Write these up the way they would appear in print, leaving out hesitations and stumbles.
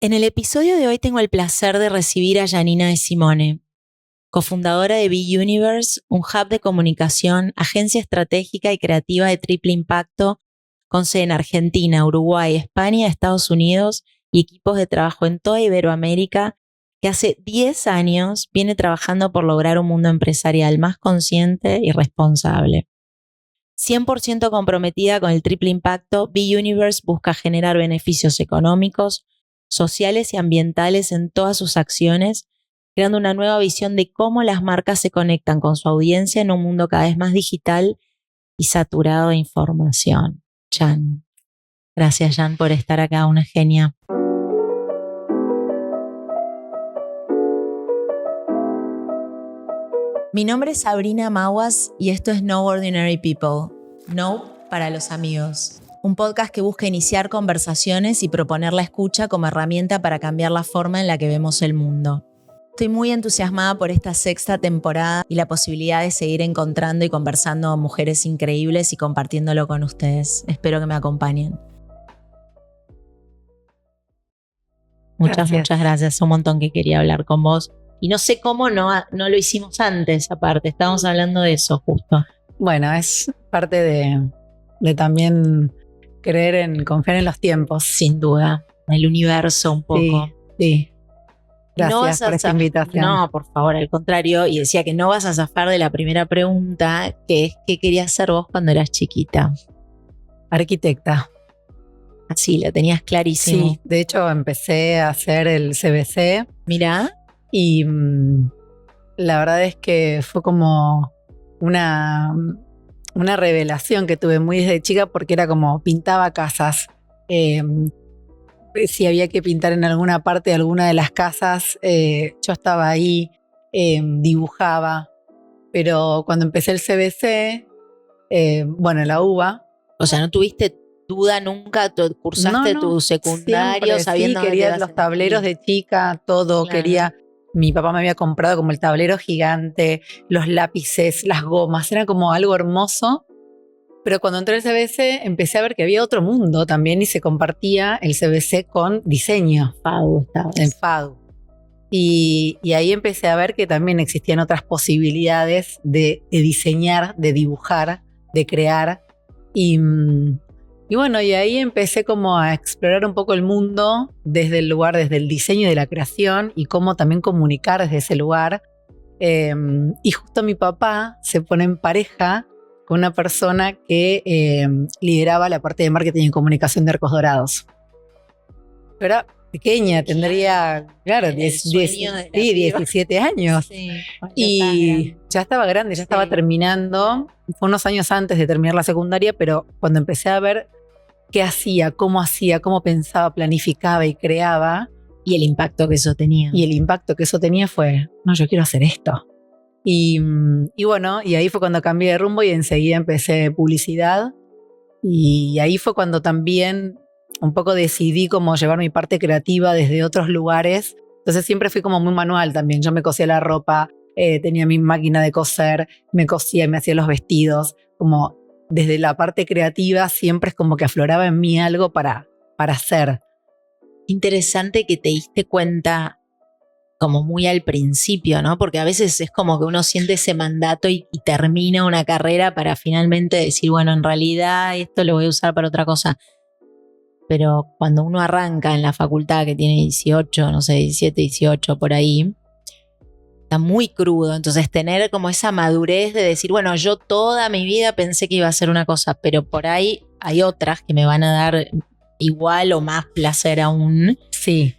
En el episodio de hoy tengo el placer de recibir a Janina De Simone, cofundadora de B-Universe, un hub de comunicación, agencia estratégica y creativa de triple impacto con sede en Argentina, Uruguay, España, Estados Unidos y equipos de trabajo en toda Iberoamérica, que hace 10 años viene trabajando por lograr un mundo empresarial más consciente y responsable. 100% comprometida con el triple impacto, B-Universe busca generar beneficios económicos, sociales y ambientales en todas sus acciones, creando una nueva visión de cómo las marcas se conectan con su audiencia en un mundo cada vez más digital y saturado de información. Jan. Gracias, Jan, por estar acá, una genia. Mi nombre es Sabrina Maguas y esto es No Ordinary People. No para los amigos. Un podcast que busca iniciar conversaciones y proponer la escucha como herramienta para cambiar la forma en la que vemos el mundo. Estoy muy entusiasmada por esta 6ª temporada y la posibilidad de seguir encontrando y conversando con mujeres increíbles y compartiéndolo con ustedes. Espero que me acompañen. Muchas gracias. Un montón que quería hablar con vos. Y no sé cómo no lo hicimos antes, aparte. Estábamos hablando de eso justo. Bueno, es parte de también confiar en los tiempos. Sin duda. El universo un poco. Sí. Gracias por esta invitación. No, por favor, al contrario. Y decía que no vas a zafar de la primera pregunta, que es ¿qué querías ser vos cuando eras chiquita? Arquitecta. Así, lo tenías clarísimo. Sí, de hecho empecé a hacer el CBC. Mirá. Y la verdad es que fue como una revelación que tuve muy desde chica, porque era como pintaba casas. Si había que pintar en alguna parte de alguna de las casas, yo estaba ahí, dibujaba. Pero cuando empecé el CBC, la UBA. O sea, ¿no tuviste duda nunca? ¿Cursaste tu secundario sabiendo? Sí, quería los tableros de chica, todo, claro. Quería. Mi papá me había comprado como el tablero gigante, los lápices, las gomas, era como algo hermoso. Pero cuando entré al CBC empecé a ver que había otro mundo también y se compartía el CBC con diseño. En FADU. Y ahí empecé a ver que también existían otras posibilidades de diseñar, de dibujar, de crear. Y ahí empecé como a explorar un poco el mundo desde el lugar, desde el diseño y de la creación y cómo también comunicar desde ese lugar. Y justo mi papá se pone en pareja con una persona que lideraba la parte de marketing y comunicación de Arcos Dorados. Era pequeña, tendría, claro, 17 años. Sí, y ya estaba grande, ya estaba terminando. Fue unos años antes de terminar la secundaria, pero cuando empecé a ver qué hacía, cómo pensaba, planificaba y creaba. Y el impacto que eso tenía. Fue, no, yo quiero hacer esto. Y ahí fue cuando cambié de rumbo y enseguida empecé publicidad. Y ahí fue cuando también un poco decidí cómo llevar mi parte creativa desde otros lugares. Entonces siempre fui como muy manual también. Yo me cosía la ropa, tenía mi máquina de coser, me cosía y me hacía los vestidos. Como desde la parte creativa siempre es como que afloraba en mí algo para hacer. Interesante que te diste cuenta como muy al principio, ¿no? Porque a veces es como que uno siente ese mandato y termina una carrera para finalmente decir, bueno, en realidad esto lo voy a usar para otra cosa. Pero cuando uno arranca en la facultad, que tiene 18, no sé, 17, 18, por ahí, está muy crudo. Entonces tener como esa madurez de decir, bueno, yo toda mi vida pensé que iba a ser una cosa, pero por ahí hay otras que me van a dar igual o más placer aún. Sí.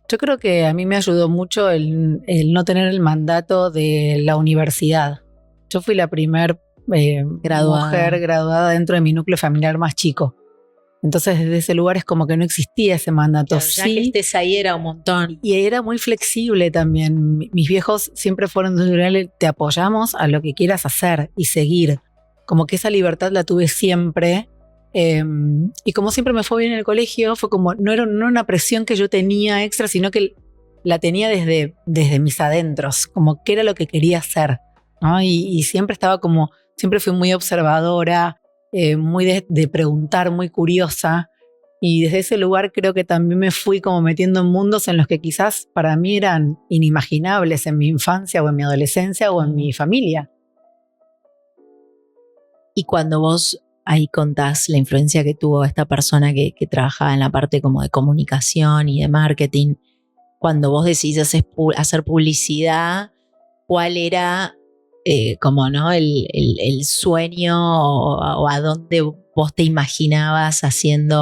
Yo creo que a mí me ayudó mucho el no tener el mandato de la universidad. Yo fui la primer mujer graduada dentro de mi núcleo familiar más chico. Entonces desde ese lugar es como que no existía ese mandato. Claro, ya que estés ahí era un montón. Y era muy flexible también. Mis viejos siempre fueron de te apoyamos a lo que quieras hacer y seguir. Como que esa libertad la tuve siempre. Y como siempre me fue bien en el colegio, fue como, no era una presión que yo tenía extra, sino que la tenía desde mis adentros, como qué era lo que quería hacer, ¿no? Y siempre estaba como, siempre fui muy observadora, muy de preguntar, muy curiosa, Y desde ese lugar creo que también me fui como metiendo en mundos en los que quizás para mí eran inimaginables en mi infancia o en mi adolescencia o en mi familia. Y cuando vos ahí contás la influencia que tuvo esta persona que trabajaba en la parte como de comunicación y de marketing, cuando vos decidís hacer publicidad, ¿cuál era como no el sueño o a dónde vos te imaginabas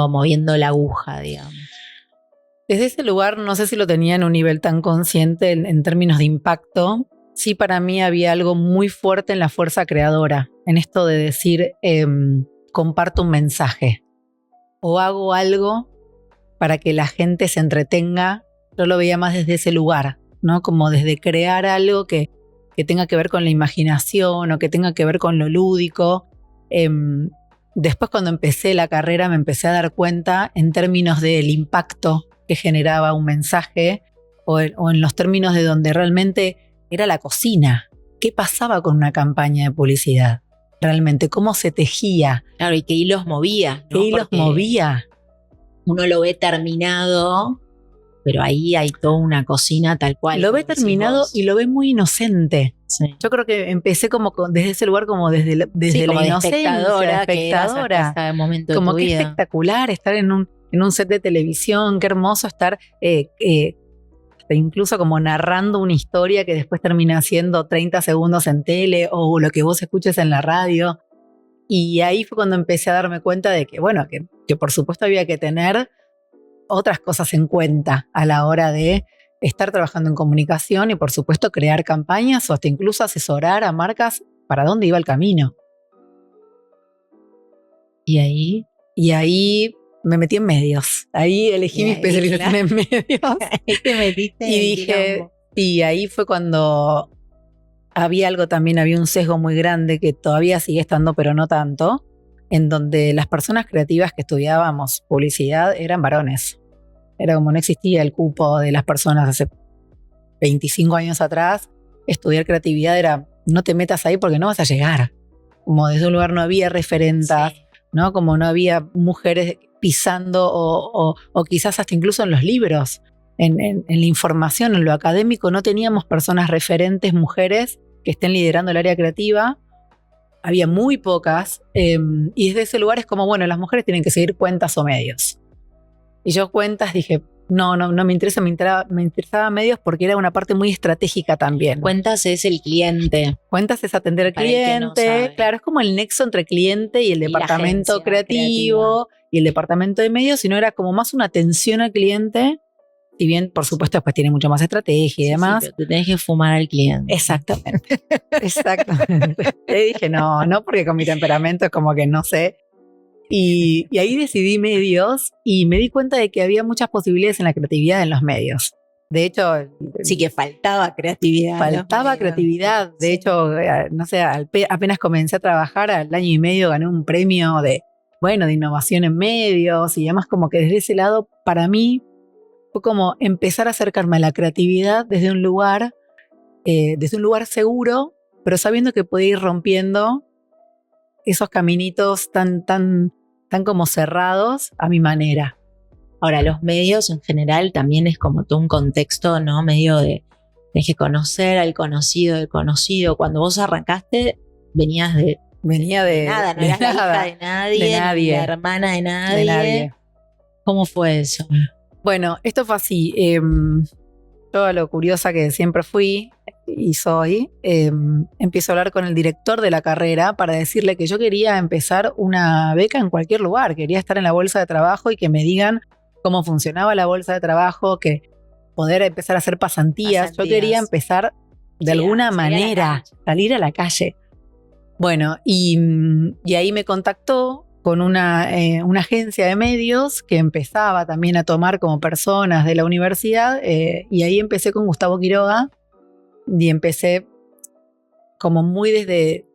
moviendo la aguja, digamos? Desde ese lugar no sé si lo tenía en un nivel tan consciente en términos de impacto. Sí, para mí había algo muy fuerte en la fuerza creadora, en esto de decir, comparto un mensaje o hago algo para que la gente se entretenga. Yo lo veía más desde ese lugar, ¿no? Como desde crear algo que tenga que ver con la imaginación o que tenga que ver con lo lúdico. Después, cuando empecé la carrera, me empecé a dar cuenta en términos del impacto que generaba un mensaje o en los términos de donde realmente era la cocina. ¿Qué pasaba con una campaña de publicidad? Realmente, ¿cómo se tejía? Claro, y qué hilos movía, ¿no? ¿Qué hilos movía? Uno lo ve terminado, pero ahí hay toda una cocina tal cual. Lo ve terminado y lo ve muy inocente. Sí. Yo creo que empecé como desde ese lugar, como desde la como inocencia, espectadora. Hasta el momento de como tu que vida. espectacular estar en un set de televisión, qué hermoso estar incluso como narrando una historia que después termina siendo 30 segundos en tele o lo que vos escuches en la radio. Y ahí fue cuando empecé a darme cuenta de que, bueno, que por supuesto había que tener otras cosas en cuenta a la hora de estar trabajando en comunicación y por supuesto crear campañas o hasta incluso asesorar a marcas para dónde iba el camino. ¿Y ahí? Me metí en medios. Ahí elegí mi especialización en medios. Ahí te metiste y dije, y ahí fue cuando había un sesgo muy grande que todavía sigue estando, pero no tanto, en donde las personas creativas que estudiábamos publicidad eran varones. Era como no existía el cupo de las personas hace 25 años atrás. Estudiar creatividad era, no te metas ahí porque no vas a llegar. Como desde un lugar no había referentas, sí, ¿no? Como no había mujeres pisando o quizás hasta incluso en los libros, en la información, en lo académico, no teníamos personas referentes, mujeres, que estén liderando el área creativa. Había muy pocas, y desde ese lugar es como, bueno, las mujeres tienen que seguir cuentas o medios. Y yo cuentas dije, no me interesa, me interesaba medios porque era una parte muy estratégica también. Cuentas es el cliente. Cuentas es atender al cliente, no, claro, es como el nexo entre cliente y el departamento creativo y el departamento de medios, sino era como más una atención al cliente, si bien por supuesto después tiene mucho más estrategia y demás. Sí, pero te tenés que fumar al cliente. Exactamente. Le dije, no, porque con mi temperamento es como que no sé. Y ahí decidí medios y me di cuenta de que había muchas posibilidades en la creatividad en los medios. De hecho, sí que faltaba creatividad. Faltaba creatividad. De hecho, no sé, apenas comencé a trabajar, al año y medio gané un premio de innovación en medios y además como que desde ese lado, para mí, fue como empezar a acercarme a la creatividad desde un lugar seguro, pero sabiendo que podía ir rompiendo esos caminitos tan como cerrados a mi manera. Ahora, los medios en general también es como todo un contexto, ¿no? Medio de que conocer al conocido del conocido. Cuando vos arrancaste, venía de nada, no eras la hija de nadie, la hermana de nadie. ¿Cómo fue eso? Bueno, esto fue así. Yo, a lo curiosa que siempre fui y soy, empiezo a hablar con el director de la carrera para decirle que yo quería empezar una beca en cualquier lugar, quería estar en la bolsa de trabajo y que me digan cómo funcionaba la bolsa de trabajo, que poder empezar a hacer pasantías. Yo quería empezar de alguna manera, salir a la calle. Bueno, y ahí me contactó con una agencia de medios que empezaba también a tomar como personas de la universidad, y ahí empecé con Gustavo Quiroga y empecé como muy desde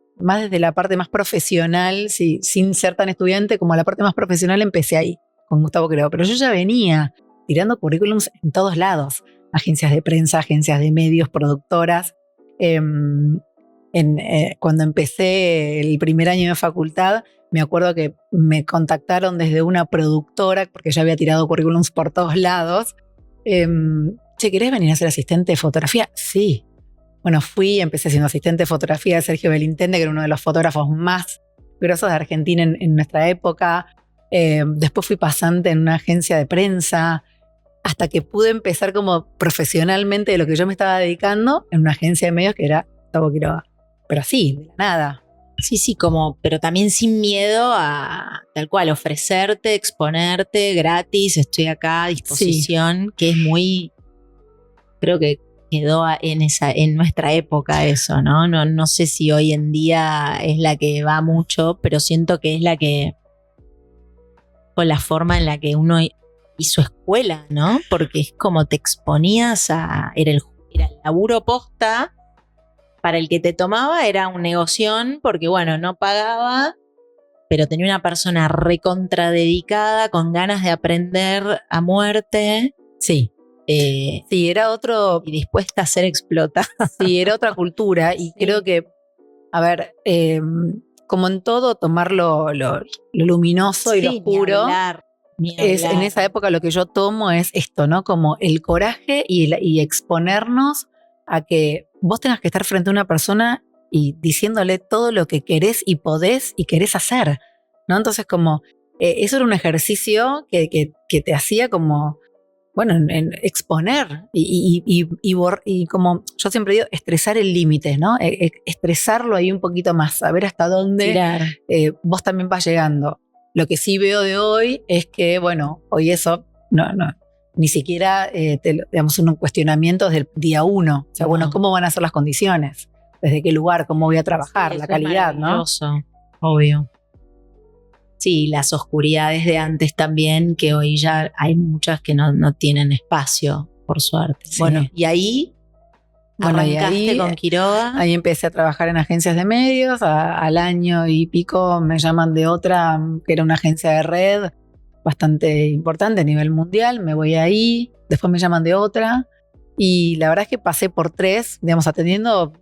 la parte más profesional, sin ser tan estudiante, como la parte más profesional empecé ahí con Gustavo Quiroga, pero yo ya venía tirando currículums en todos lados, agencias de prensa, agencias de medios, productoras, Cuando empecé el primer año de facultad, me acuerdo que me contactaron desde una productora, porque yo había tirado currículums por todos lados. Che, ¿querés venir a ser asistente de fotografía? Sí. Bueno, empecé siendo asistente de fotografía de Sergio Belintende, que era uno de los fotógrafos más grosos de Argentina en nuestra época. Después fui pasante en una agencia de prensa, hasta que pude empezar como profesionalmente de lo que yo me estaba dedicando en una agencia de medios que era Gustavo Quiroga. Pero así, de la nada. Sí, pero también sin miedo a tal cual, ofrecerte, exponerte gratis, estoy acá a disposición, que es muy, creo que quedó en nuestra época eso, ¿no? No sé si hoy en día es la que va mucho, pero siento que es la que, con la forma en la que uno hizo escuela, ¿no? Porque es como te exponías era el laburo posta. Para el que te tomaba era un negoción porque, bueno, no pagaba, pero tenía una persona recontra dedicada, con ganas de aprender a muerte. Sí. Sí, era otro... Y dispuesta a ser explotada. Sí, era otra cultura y creo que, a ver, como en todo, tomar lo luminoso y lo oscuro. Ni hablar. En esa época lo que yo tomo es esto, ¿no? Como el coraje y exponernos a que vos tengas que estar frente a una persona y diciéndole todo lo que querés y podés y querés hacer, ¿no? Entonces como eso era un ejercicio que te hacía como, bueno, en exponer y como yo siempre digo, estresar el límite, ¿no? Estresarlo ahí un poquito más, saber hasta dónde vos también vas llegando. Lo que sí veo de hoy es que, bueno, hoy eso no ni siquiera digamos un cuestionamiento desde el día uno. O sea, bueno, ¿cómo van a ser las condiciones? ¿Desde qué lugar? ¿Cómo voy a trabajar? La calidad, ¿no? Obvio. Sí, las oscuridades de antes también, que hoy ya hay muchas que no tienen espacio, por suerte. Sí. Bueno, y ahí arrancaste con Quiroga. Ahí empecé a trabajar en agencias de medios. Al año y pico me llaman de otra, que era una agencia de red bastante importante a nivel mundial. Me voy ahí, después me llaman de otra. Y la verdad es que pasé por 3, digamos, atendiendo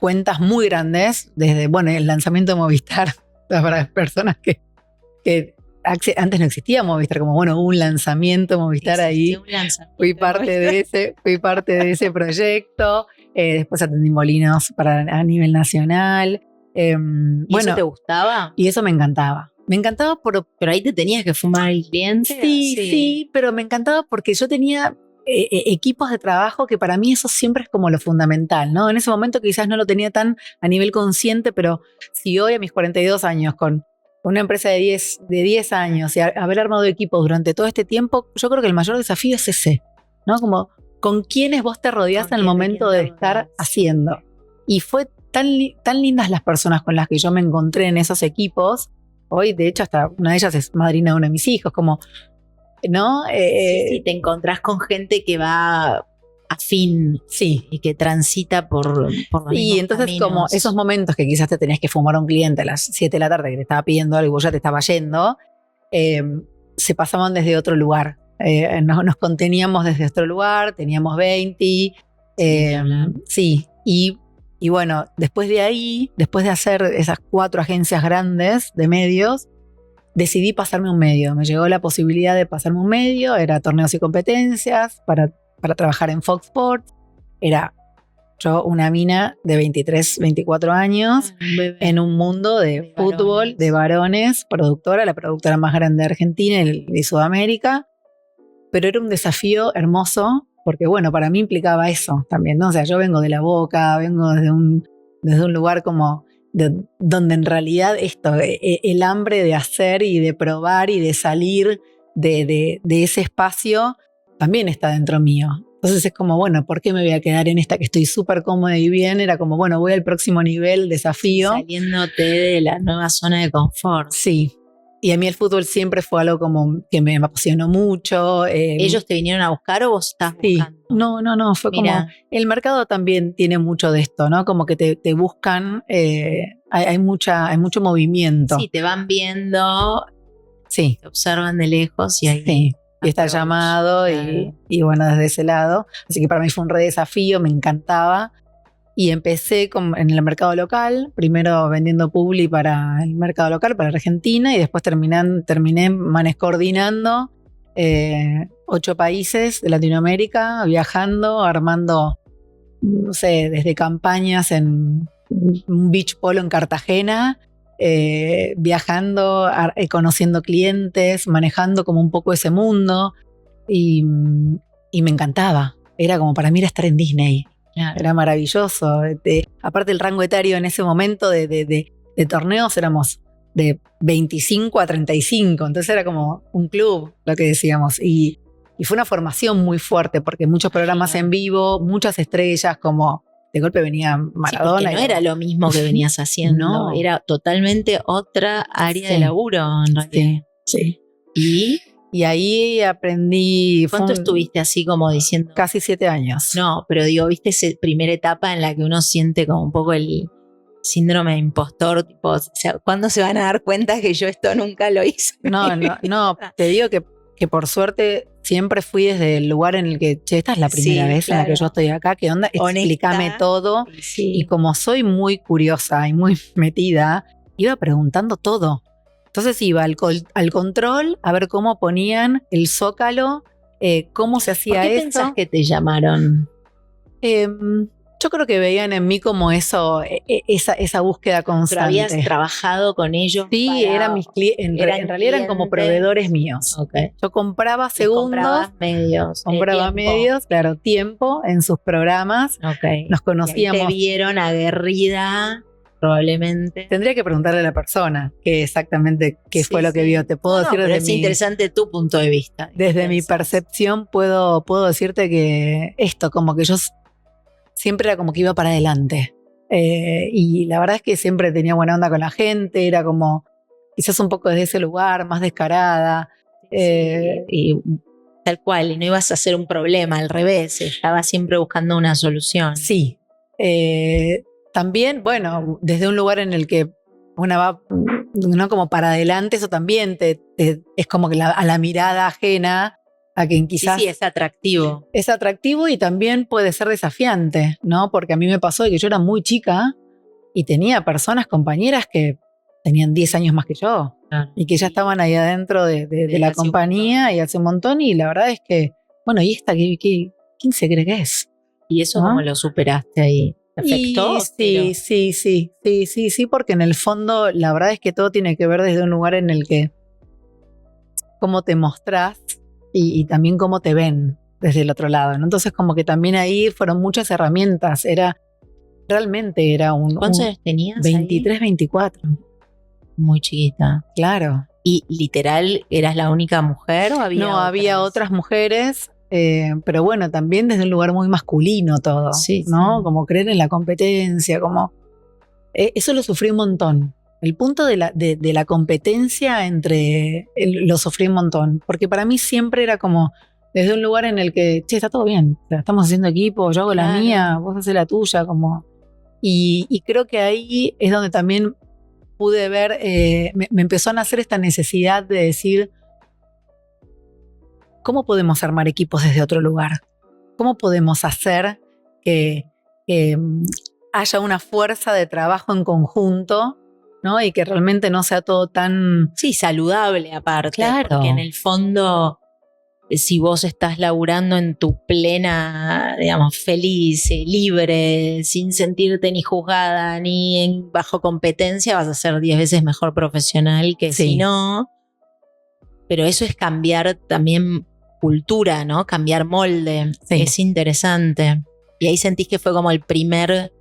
cuentas muy grandes, desde, bueno, el lanzamiento de Movistar, para personas que antes no existía Movistar, como bueno, hubo un lanzamiento Movistar ahí. Fui parte de ese proyecto. Después atendí molinos a nivel nacional. ¿Y bueno, eso te gustaba? Y eso me encantaba. Me encantaba pero ahí te tenías que fumar el cliente. Sí, pero me encantaba porque yo tenía equipos de trabajo que para mí eso siempre es como lo fundamental, ¿no? En ese momento quizás no lo tenía tan a nivel consciente, pero si hoy a mis 42 años con una empresa de 10 años y haber armado equipos durante todo este tiempo, yo creo que el mayor desafío es ese, ¿no? Como con quiénes vos te rodeás en el momento de estar haciendo. Y fue tan lindas las personas con las que yo me encontré en esos equipos. Hoy, de hecho, hasta una de ellas es madrina de uno de mis hijos, como, ¿no? Sí, te encontrás con gente que va afín, sí, y que transita por los y entonces caminos. Como esos momentos que quizás te tenías que fumar a un cliente a las 7 de la tarde que te estaba pidiendo algo y vos ya te estaba yendo, se pasaban desde otro lugar. Nos conteníamos desde otro lugar, teníamos 20. Sí, y bueno, después de ahí, después de hacer esas 4 agencias grandes de medios, decidí pasarme un medio. Me llegó la posibilidad de pasarme un medio, era torneos y competencias para trabajar en Fox Sports. Era yo una mina de 23, 24 años en un mundo de fútbol, de varones, la productora más grande de Argentina y de Sudamérica. Pero era un desafío hermoso porque, bueno, para mí implicaba eso también, ¿no? O sea, yo vengo de la Boca, vengo desde un lugar como donde en realidad el hambre de hacer y de probar y de salir de ese espacio también está dentro mío. Entonces es como, bueno, ¿por qué me voy a quedar en esta que estoy súper cómoda y bien? Era como, bueno, voy al próximo nivel, desafío. Saliéndote de la nueva zona de confort. Sí. Y a mí el fútbol siempre fue algo como que me apasionó mucho. ¿Ellos te vinieron a buscar o vos estás buscando? No, fue como... El mercado también tiene mucho de esto, ¿no? Como que te buscan, hay mucho movimiento. Sí, te van viendo, sí, te observan de lejos y ahí... Sí. Y está llamado, claro. y bueno, desde ese lado. Así que para mí fue un re desafío, me encantaba. Y empecé en el mercado local, primero vendiendo publi para el mercado local, para Argentina, y después terminé coordinando 8 países de Latinoamérica, viajando, armando, no sé, desde campañas en un beach polo en Cartagena, viajando, conociendo clientes, manejando como un poco ese mundo, y me encantaba. Era como, para mí era estar en Disney. Claro. Era maravilloso. Aparte el rango etario en ese momento de torneos éramos de 25 a 35, entonces era como un club, lo que decíamos. Y fue una formación muy fuerte, porque muchos programas en vivo, muchas estrellas, como de golpe venía Maradona. Sí, no era lo mismo que venías haciendo, No. Era totalmente otra área de laburo en realidad. Sí. Y ahí aprendí. ¿Cuánto estuviste así como diciendo? Casi 7 años. No, pero digo, ¿viste esa primera etapa en la que uno siente como un poco el síndrome de impostor? Tipo, o sea, ¿cuándo se van a dar cuenta que yo esto nunca lo hice? No, te digo que por suerte siempre fui desde el lugar en el que, che, esta es la primera vez en la que yo estoy acá, ¿qué onda? Explícame todo. Sí. Y como soy muy curiosa y muy metida, iba preguntando todo. Entonces iba al control a ver cómo ponían el zócalo, cómo se hacía ¿Por qué eso. pensás que te llamaron? Yo creo que veían en mí como eso, esa búsqueda constante. ¿Pero habías trabajado con ellos? Sí, eran mis clientes. En realidad eran como proveedores míos. Okay. Yo compraba segundos. Compraba medios, claro, tiempo en sus programas. Okay. Nos conocíamos. Y ahí te vieron aguerrida, probablemente. Tendría que preguntarle a la persona qué exactamente fue lo que vio. Te puedo decir pero es interesante tu punto de vista. Desde mi percepción puedo decirte que esto, como que yo siempre era como que iba para adelante. Y la verdad es que siempre tenía buena onda con la gente, era como quizás un poco desde ese lugar, más descarada. Y tal cual, y no ibas a hacer un problema, al revés, estabas siempre buscando una solución. Sí. También, bueno, desde un lugar en el que una va, no como para adelante, eso también es como que a la mirada ajena a quien quizás... Sí, es atractivo. Es atractivo y también puede ser desafiante, ¿no? Porque a mí me pasó de que yo era muy chica y tenía compañeras que tenían 10 años más que yo y que ya estaban ahí adentro de la compañía y hace un montón, y la verdad es que, bueno, ¿y esta quién se cree que es? ¿Y eso cómo lo superaste ahí? ¿Te afectó? Sí, porque en el fondo la verdad es que todo tiene que ver desde un lugar en el que cómo te mostrás y también cómo te ven desde el otro lado, ¿no? Entonces como que también ahí fueron muchas herramientas. Realmente era ¿Cuántos años tenías? 23, ahí? 24. Muy chiquita. Claro. ¿Y literal eras la única mujer o había otras? Había otras mujeres, pero bueno, también desde un lugar muy masculino todo, ¿no? Como creer en la competencia, como... eso lo sufrí un montón. El punto de la competencia lo sufrí un montón, porque para mí siempre era como desde un lugar en el que, che, está todo bien, o sea, estamos haciendo equipo, yo hago la mía, vos haces la tuya, como... Y creo que ahí es donde también pude ver, me empezó a nacer esta necesidad de decir, ¿cómo podemos armar equipos desde otro lugar? ¿Cómo podemos hacer que haya una fuerza de trabajo en conjunto, ¿no? Y que realmente no sea todo tan... Sí, saludable aparte. Claro. Porque en el fondo, si vos estás laburando en tu plena, digamos, feliz, libre, sin sentirte ni juzgada ni bajo competencia, vas a ser 10 veces mejor profesional que si no. Pero eso es cambiar también cultura, ¿no? Cambiar molde. Sí. Es interesante. Y ahí sentís que fue como el primer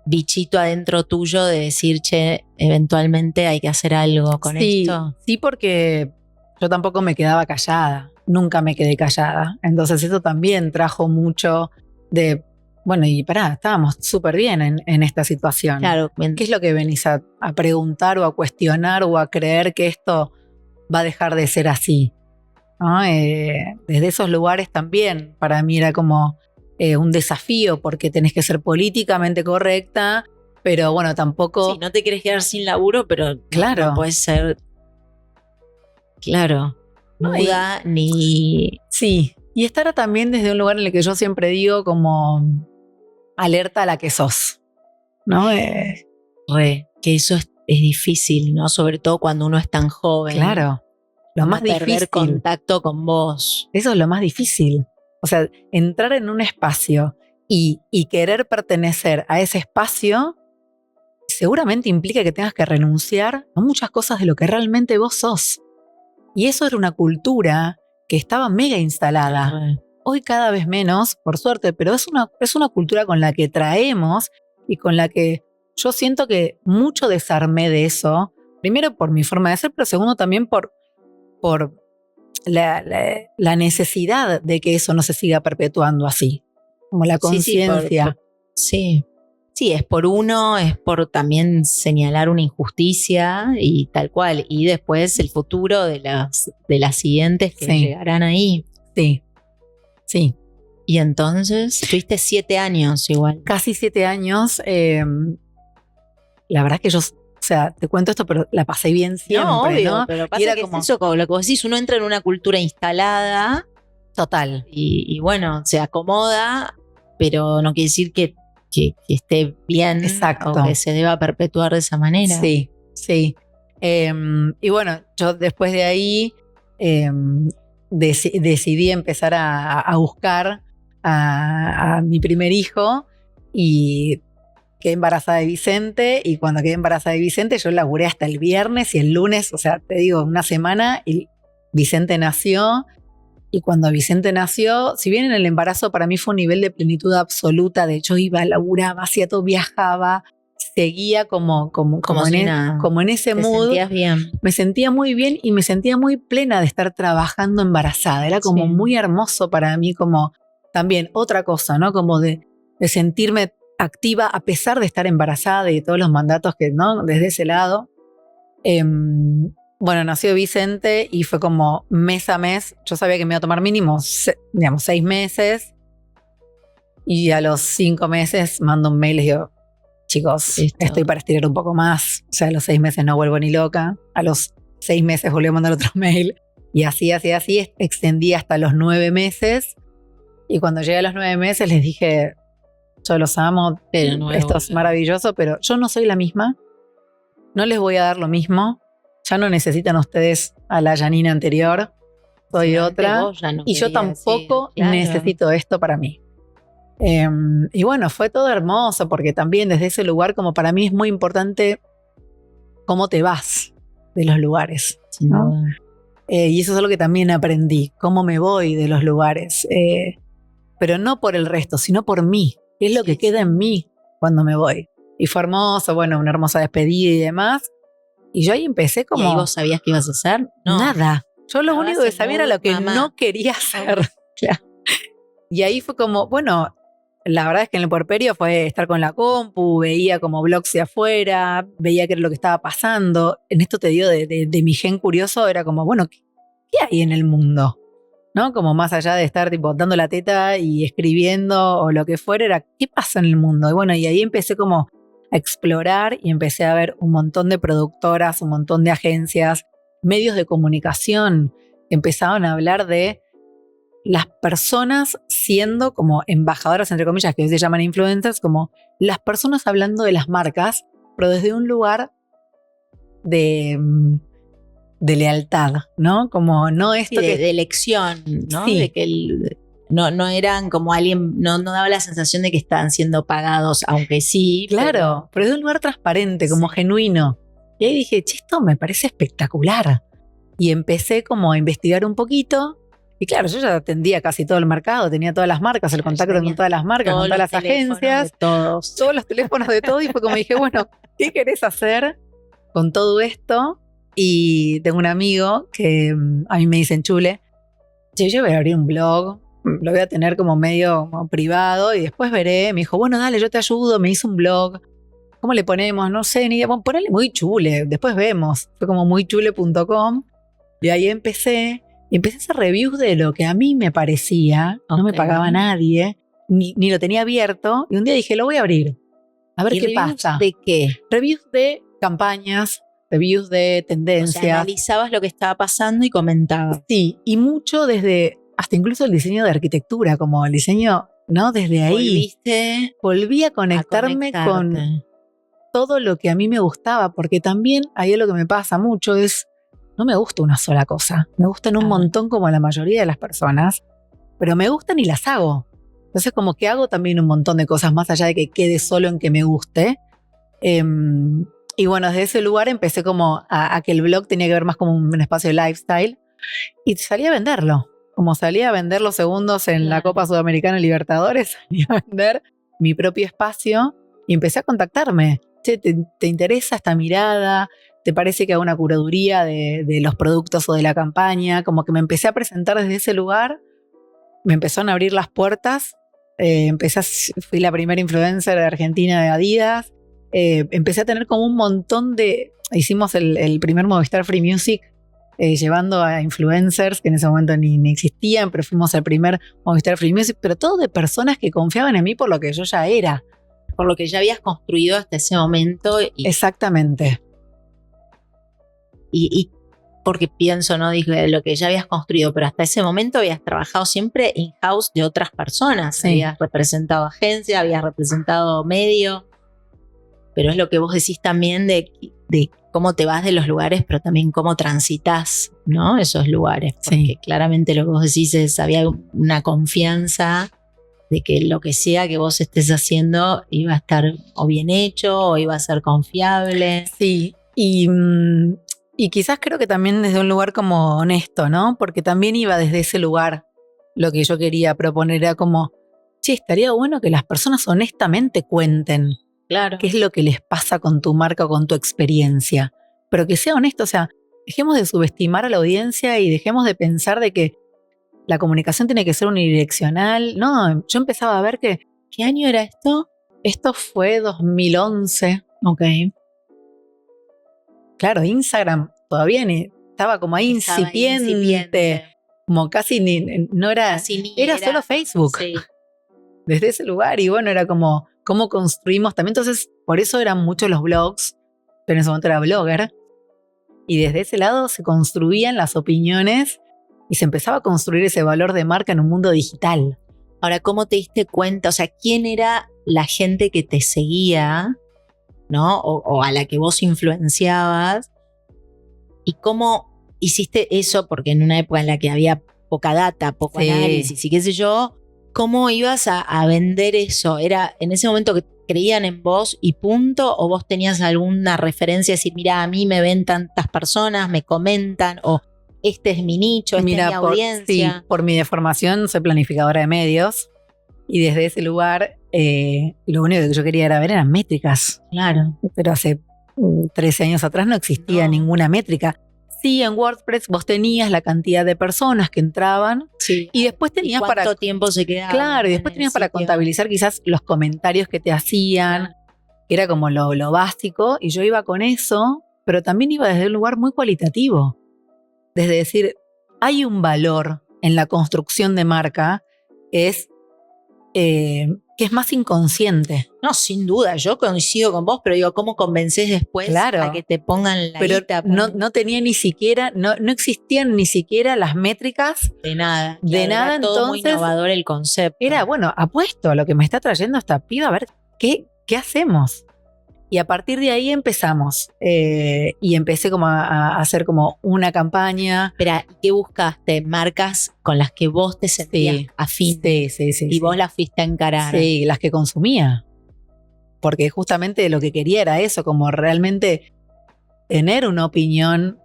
bichito adentro tuyo de decir, che, eventualmente hay que hacer algo con esto. Sí, porque yo tampoco me quedaba callada. Nunca me quedé callada. Entonces eso también trajo mucho de, bueno, y estábamos súper bien en esta situación. Claro. ¿Qué es lo que venís a preguntar o a cuestionar o a creer que esto va a dejar de ser así? ¿No? Desde esos lugares también para mí era como un desafío, porque tenés que ser políticamente correcta, pero bueno, tampoco... Sí, no te querés quedar sin laburo, pero claro, no puedes ser... Claro. Muda ni... Sí, y estar también desde un lugar en el que yo siempre digo como... alerta a la que sos, ¿no? Que eso es difícil, ¿no? Sobre todo cuando uno es tan joven. Claro, lo no más perder difícil. contacto con vos. Eso es lo más difícil. O sea, entrar en un espacio y querer pertenecer a ese espacio seguramente implica que tengas que renunciar a muchas cosas de lo que realmente vos sos. Y eso era una cultura que estaba mega instalada. Hoy cada vez menos, por suerte, pero es una cultura con la que traemos y con la que yo siento que mucho desarmé de eso. Primero por mi forma de ser, pero segundo también por la necesidad de que eso no se siga perpetuando así. Como la conciencia. Sí, es por uno, es por también señalar una injusticia y tal cual. Y después el futuro de las siguientes que llegarán ahí. Sí. Y entonces, tuviste 7 años igual. Casi 7 años. La verdad es que yo, o sea, te cuento esto, pero la pasé bien siempre, ¿no? Obvio, pero pasa era que como, es eso, como lo que vos decís, uno entra en una cultura instalada. Total. Y bueno, se acomoda, pero no quiere decir que esté bien. Exacto. O que se deba perpetuar de esa manera. Sí. Y bueno, yo después de ahí decidí empezar a buscar a mi primer hijo y quedé embarazada de Vicente, y cuando quedé embarazada de Vicente yo laburé hasta el viernes y el lunes, o sea, te digo, una semana, y Vicente nació. Y cuando Vicente nació, si bien en el embarazo para mí fue un nivel de plenitud absoluta, de hecho iba, laburaba, hacía todo, viajaba, seguía como en ese mood. ¿Te sentías bien? Me sentía muy bien y me sentía muy plena de estar trabajando embarazada. Era como muy hermoso para mí, como también otra cosa, ¿no? Como de sentirme activa a pesar de estar embarazada y de todos los mandatos que, ¿no? Desde ese lado. Bueno, nació Vicente y fue como mes a mes. Yo sabía que me iba a tomar mínimo, 6 meses. Y a los 5 meses mando un mail y digo, chicos, estoy para estirar un poco más. O sea, a los 6 meses no vuelvo ni loca. A los 6 meses volví a mandar otro mail. Y así, extendí hasta los 9 meses. Y cuando llegué a los 9 meses les dije, yo los amo, pero esto es maravilloso, pero yo no soy la misma. No les voy a dar lo mismo. Ya no necesitan ustedes a la Janina anterior. Soy otra. Y yo tampoco necesito esto para mí. Y bueno, fue todo hermoso porque también desde ese lugar, como para mí es muy importante cómo te vas de los lugares, ¿no? Y eso es algo que también aprendí, cómo me voy de los lugares. Pero no por el resto, sino por mí. ¿Qué es lo que queda en mí cuando me voy? Y fue hermoso, bueno, una hermosa despedida y demás. Y yo ahí empecé como... ¿Y ahí vos sabías qué ibas a hacer? No. Nada. Yo lo único que sabía era lo que no quería hacer. Claro. Y ahí fue como, bueno, la verdad es que en el puerperio fue estar con la compu, veía como blogs de afuera, veía qué era lo que estaba pasando. En esto te digo, de mi gen curioso, era como, bueno, ¿qué hay en el mundo? ¿No? Como más allá de estar tipo dando la teta y escribiendo o lo que fuera, era ¿qué pasa en el mundo? Y bueno, y ahí empecé como a explorar y empecé a ver un montón de productoras, un montón de agencias, medios de comunicación que empezaban a hablar de las personas siendo como embajadoras, entre comillas, que hoy se llaman influencers, como las personas hablando de las marcas, pero desde un lugar de lealtad, ¿no? Como no esto de elección, ¿no? Sí. De que no eran como alguien, no daba la sensación de que estaban siendo pagados, aunque sí. Claro, pero de un lugar transparente, como genuino. Y ahí dije, che, esto me parece espectacular. Y empecé como a investigar un poquito. Y claro, yo ya atendía casi todo el mercado, tenía todas las marcas, el contacto con todas las marcas, con todas las agencias. Todos los teléfonos de todo. Y fue como dije, bueno, ¿qué querés hacer con todo esto? Y tengo un amigo que a mí me dicen Chule, che, yo voy a abrir un blog, lo voy a tener como medio como privado y después veré. Me dijo, bueno, dale, yo te ayudo, me hizo un blog. ¿Cómo le ponemos? No sé, ni idea. Bueno, ponele Muy Chule, después vemos. Fue como muychule.com y ahí empecé a hacer reviews de lo que a mí me parecía. No me pagaba nadie, ni lo tenía abierto. Y un día dije, lo voy a abrir. A ver qué pasa. ¿De qué? Reviews de campañas, reviews de tendencias. O sea, analizabas lo que estaba pasando y comentabas. Sí, y mucho desde hasta incluso el diseño de arquitectura, como el diseño ¿no? Desde ahí volví a conectarme con todo lo que a mí me gustaba, porque también ahí lo que me pasa mucho es, no me gusta una sola cosa, me gustan un montón como la mayoría de las personas, pero me gustan y las hago. Entonces como que hago también un montón de cosas más allá de que quede solo en que me guste. Y bueno, desde ese lugar empecé como a que el blog tenía que ver más como un espacio de lifestyle y salí a venderlo. Como salí a vender los segundos en la Copa Sudamericana Libertadores, salí a vender mi propio espacio y empecé a contactarme. Che, ¿te interesa esta mirada? ¿Te parece que hago una curaduría de los productos o de la campaña? Como que me empecé a presentar desde ese lugar, me empezaron a abrir las puertas, fui la primera influencer de Argentina de Adidas, empecé a tener como un montón hicimos el primer Movistar Free Music, llevando a influencers que en ese momento ni existían, pero fuimos el primer Movistar Free Music, pero todo de personas que confiaban en mí por lo que yo ya era. Por lo que ya habías construido hasta ese momento. Exactamente. Y porque pienso, ¿no? Dije, lo que ya habías construido, pero hasta ese momento habías trabajado siempre in-house de otras personas. Sí. Habías representado agencia, habías representado medio, pero es lo que vos decís también de cómo te vas de los lugares, pero también cómo transitas, ¿no? Esos lugares. Porque claramente lo que vos decís es, había una confianza de que lo que sea que vos estés haciendo iba a estar o bien hecho o iba a ser confiable. Sí, y quizás creo que también desde un lugar como honesto, ¿no? Porque también iba desde ese lugar. Lo que yo quería proponer era como, che, estaría bueno que las personas honestamente cuenten qué es lo que les pasa con tu marca o con tu experiencia. Pero que sea honesto, o sea, dejemos de subestimar a la audiencia y dejemos de pensar de que la comunicación tiene que ser unidireccional. No, yo empezaba a ver que... ¿Qué año era esto? Esto fue 2011. Ok. Claro, Instagram todavía estaba como ahí incipiente. Como casi no era... Era solo Facebook. Sí. Desde ese lugar. Y bueno, era como cómo construimos también. Entonces, por eso eran muchos los blogs. Pero en ese momento era blogger. Y desde ese lado se construían las opiniones y se empezaba a construir ese valor de marca en un mundo digital. Ahora, ¿cómo te diste cuenta? O sea, ¿quién era la gente que te seguía, ¿no? O a la que vos influenciabas? ¿Y cómo hiciste eso? Porque en una época en la que había poca data, poco análisis y qué sé yo, ¿cómo ibas a vender eso? ¿Era en ese momento que creían en vos y punto? ¿O vos tenías alguna referencia? Decir, mira, a mí me ven tantas personas, me comentan, o este es mi nicho, esta es mi audiencia. Sí, por mi deformación soy planificadora de medios y desde ese lugar lo único que yo quería era ver eran métricas. Claro. Pero hace 13 años atrás no existía ninguna métrica. Sí, en WordPress vos tenías la cantidad de personas que entraban y después tenías ¿cuánto tiempo se quedaba? Claro, y después tenías para contabilizar quizás los comentarios que te hacían, que era como lo básico, y yo iba con eso, pero también iba desde un lugar muy cualitativo. Desde decir, hay un valor en la construcción de marca que es más inconsciente. No, sin duda, yo coincido con vos, pero digo, ¿cómo convences después a que te pongan la guita? Pero no tenía ni siquiera, no existían ni siquiera las métricas. De nada. Era todo muy innovador el concepto. Era, bueno, apuesto a lo que me está trayendo esta piba, a ver, ¿qué hacemos? Y a partir de ahí empezamos. Y empecé como a hacer como una campaña. Espera, ¿qué buscaste? ¿Marcas con las que vos te sentías afín? Sí. Y vos las fuiste a encarar. Sí, las que consumía. Porque justamente lo que quería era eso, como realmente tener una opinión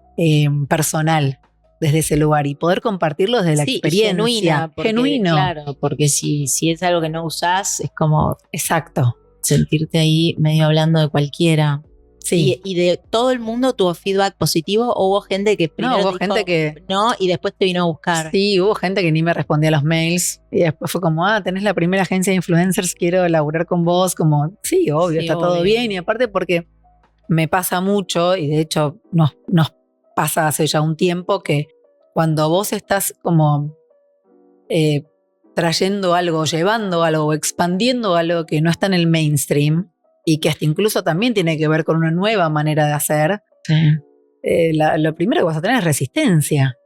personal desde ese lugar y poder compartirlo desde la experiencia. Genuino. Claro, porque si es algo que no usás, es como... Exacto. Sentirte ahí medio hablando de cualquiera. Sí. ¿Y de todo el mundo tuvo feedback positivo o hubo gente que primero hubo dijo gente que no y después te vino a buscar? Sí, hubo gente que ni me respondía a los mails y después fue como, tenés la primera agencia de influencers, quiero laburar con vos, como, sí, obvio, está todo bien. Y aparte porque me pasa mucho y de hecho nos pasa hace ya un tiempo que cuando vos estás como... trayendo algo, llevando algo, expandiendo algo que no está en el mainstream y que hasta incluso también tiene que ver con una nueva manera de hacer, lo primero que vas a tener es resistencia.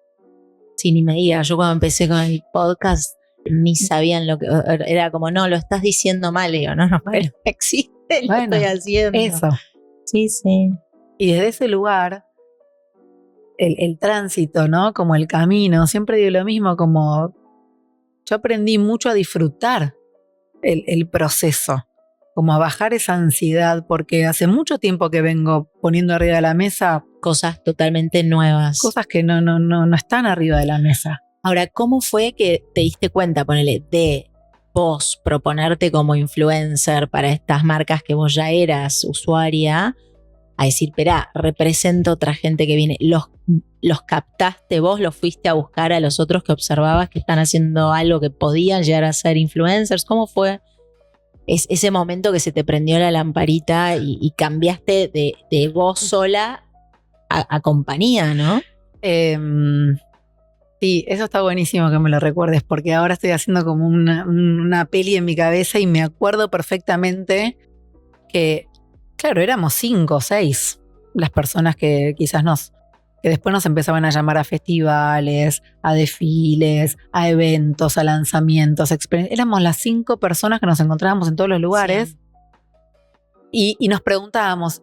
Sí, ni me digas. Yo cuando empecé con el podcast ni sabían lo que era, como, no, lo estás diciendo mal, y digo, no, pero existe, lo estoy haciendo. Eso. Sí. Y desde ese lugar, el tránsito, ¿no? Como el camino, siempre digo lo mismo, como yo aprendí mucho a disfrutar el proceso, como a bajar esa ansiedad, porque hace mucho tiempo que vengo poniendo arriba de la mesa cosas totalmente nuevas. Cosas que no están arriba de la mesa. Ahora, ¿cómo fue que te diste cuenta, ponele, de vos proponerte como influencer para estas marcas que vos ya eras usuaria, a decir, espera, represento a otra gente que viene? ¿Los captaste vos? ¿Los fuiste a buscar a los otros que observabas que están haciendo algo que podían llegar a ser influencers? ¿Cómo fue ese momento que se te prendió la lamparita y cambiaste de vos sola a compañía, ¿no? Sí, eso está buenísimo que me lo recuerdes, porque ahora estoy haciendo como una peli en mi cabeza y me acuerdo perfectamente que, claro, éramos 5 o 6 las personas que quizás que después nos empezaban a llamar a festivales, a desfiles, a eventos, a lanzamientos, éramos las 5 personas que nos encontrábamos en todos los lugares. Sí. Y nos preguntábamos,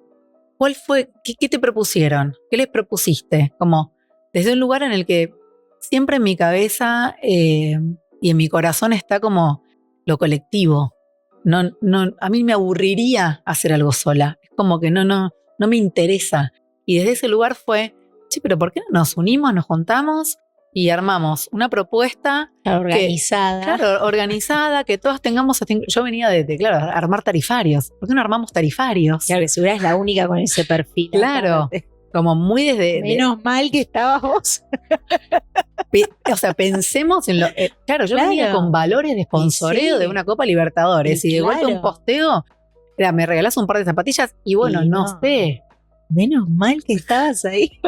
¿cuál fue? ¿Qué te propusieron? ¿Qué les propusiste? Como desde un lugar en el que siempre en mi cabeza y en mi corazón está como lo colectivo. A mí me aburriría hacer algo sola. Es como que no me interesa. Y desde ese lugar fue, sí, pero ¿por qué no nos unimos, nos juntamos y armamos una propuesta organizada? Organizada, que todas tengamos. Yo venía de armar tarifarios. ¿Por qué no armamos tarifarios? Claro, que si eras la única con ese perfil. Claro. Como muy desde... Menos mal que estabas vos. O sea, pensemos en lo... claro, yo venía con valores de sponsoreo de una Copa Libertadores y de golpe un posteo, me regalás un par de zapatillas y bueno, no sé. Menos mal que estabas ahí.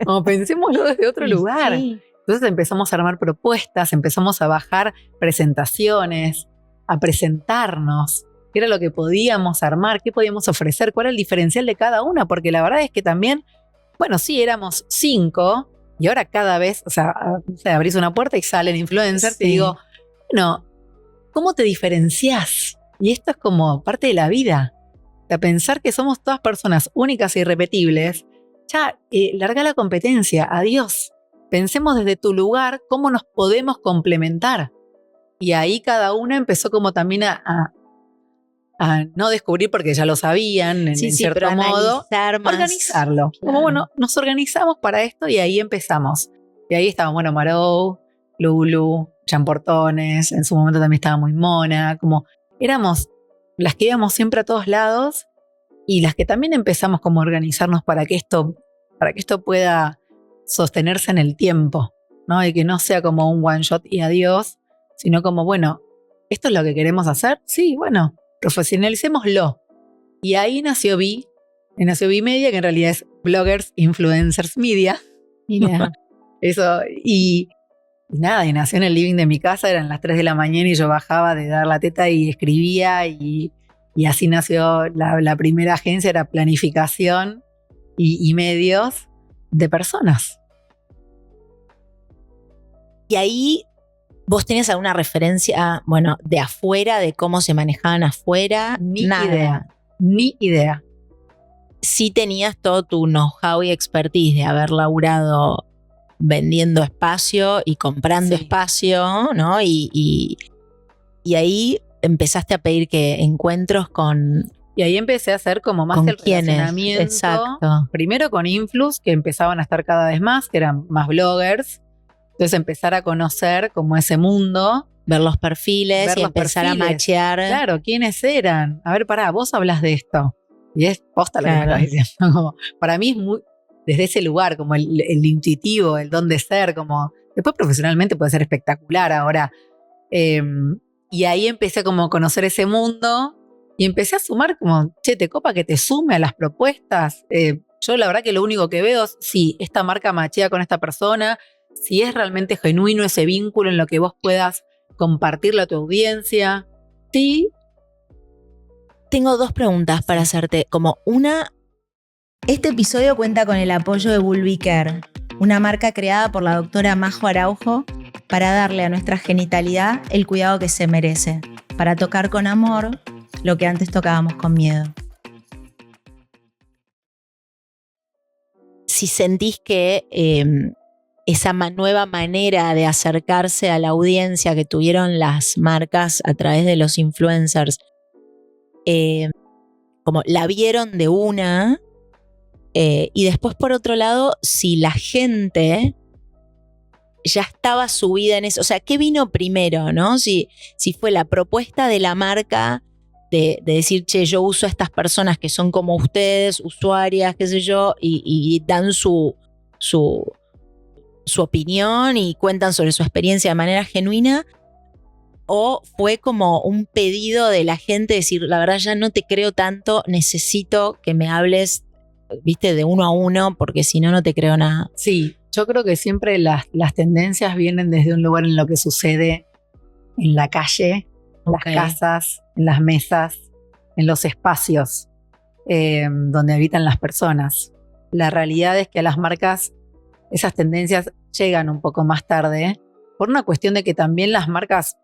Como pensémoslo desde otro lugar. Sí. Entonces empezamos a armar propuestas, empezamos a bajar presentaciones, a presentarnos. ¿Qué era lo que podíamos armar? ¿Qué podíamos ofrecer? ¿Cuál era el diferencial de cada una? Porque la verdad es que también... Bueno, sí, éramos 5 y ahora cada vez, o sea, abrís una puerta y salen influencers y digo, bueno, ¿cómo te diferenciás? Y esto es como parte de la vida. O sea, pensar que somos todas personas únicas e irrepetibles, ya, larga la competencia, adiós. Pensemos desde tu lugar cómo nos podemos complementar. Y ahí cada una empezó como también a no descubrir porque ya lo sabían en cierto modo, organizarlo. Claro. Como bueno, nos organizamos para esto y ahí empezamos. Y ahí estaban, bueno, Marou, Lulu, Champortones, en su momento también estaba muy Mona, como éramos las que íbamos siempre a todos lados y las que también empezamos como a organizarnos para que esto pueda sostenerse en el tiempo, ¿no? Y que no sea como un one shot y adiós, sino como, bueno, ¿esto es lo que queremos hacer? Sí, bueno, profesionalicémoslo. Y ahí nació Vi Media, que en realidad es Bloggers Influencers Media. Mira. Eso, y nada, y nació en el living de mi casa, eran las 3 de la mañana y yo bajaba de dar la teta y escribía y así nació la primera agencia, era planificación y medios de personas. Y ahí... ¿Vos tenías alguna referencia, bueno, de afuera, de cómo se manejaban afuera? Ni idea. Sí tenías todo tu know-how y expertise de haber laburado vendiendo espacio y comprando espacio, ¿no? Y ahí empezaste a pedir que encuentros con... Y ahí empecé a hacer como más el relacionamiento. Exacto. Primero con influs, que empezaban a estar cada vez más, que eran más bloggers. Entonces empezar a conocer como ese mundo. Ver los perfiles y empezar a machear. Claro, ¿quiénes eran? A ver, pará, vos hablas de esto. Y es posta lo que me estás diciendo. Como, para mí es muy, desde ese lugar, como el intuitivo, el dónde ser, como... Después profesionalmente puede ser espectacular ahora. Y ahí empecé como a conocer ese mundo y empecé a sumar como, che, ¿te copa que te sume a las propuestas? Yo la verdad que lo único que veo es si esta marca machea con esta persona, si es realmente genuino ese vínculo en lo que vos puedas compartirlo a tu audiencia. Sí. Tengo 2 preguntas para hacerte. Como una, este episodio cuenta con el apoyo de Bulbicare, una marca creada por la doctora Majo Araujo para darle a nuestra genitalidad el cuidado que se merece, para tocar con amor lo que antes tocábamos con miedo. Si sentís que esa nueva manera de acercarse a la audiencia que tuvieron las marcas a través de los influencers, como la vieron de una, y después por otro lado, si la gente ya estaba subida en eso, o sea, ¿qué vino primero, no? Si fue la propuesta de la marca de decir, che, yo uso a estas personas que son como ustedes, usuarias, qué sé yo, y dan su opinión y cuentan sobre su experiencia de manera genuina, o fue como un pedido de la gente decir, la verdad ya no te creo tanto, necesito que me hables, viste, de uno a uno, porque si no, no te creo nada. Sí, yo creo que siempre las tendencias vienen desde un lugar en lo que sucede en la calle, en las casas, en las mesas, en los espacios donde habitan las personas. La realidad es que a las marcas esas tendencias llegan un poco más tarde por una cuestión de que también las marcas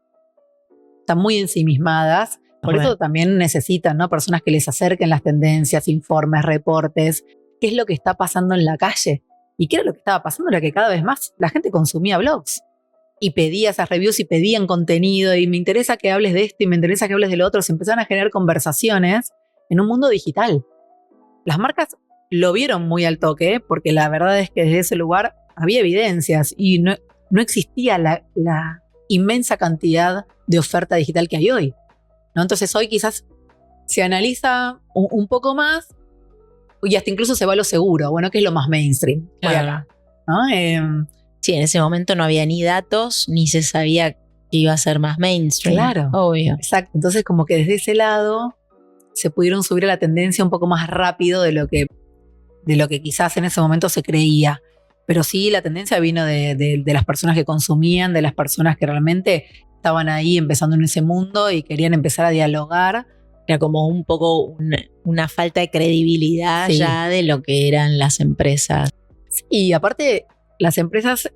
están muy ensimismadas, por eso también necesitan, ¿no?, personas que les acerquen las tendencias, informes, reportes, qué es lo que está pasando en la calle. ¿Y qué era lo que estaba pasando? Era que cada vez más la gente consumía blogs y pedía esas reviews y pedían contenido y me interesa que hables de esto y me interesa que hables de lo otro. Se empezaron a generar conversaciones en un mundo digital. Las marcas lo vieron muy al toque porque la verdad es que desde ese lugar había evidencias y no existía la inmensa cantidad de oferta digital que hay hoy, ¿no? Entonces hoy quizás se analiza un poco más y hasta incluso se va a lo seguro, bueno, que es lo más mainstream. Claro. ¿No? Sí, en ese momento no había ni datos, ni se sabía que iba a ser más mainstream. Claro, obvio. Exacto. Entonces como que desde ese lado se pudieron subir a la tendencia un poco más rápido de lo que quizás en ese momento se creía. Pero sí, la tendencia vino de las personas que consumían, de las personas que realmente estaban ahí empezando en ese mundo y querían empezar a dialogar. Era como un poco una falta de credibilidad ya de lo que eran las empresas. Sí, y aparte las empresas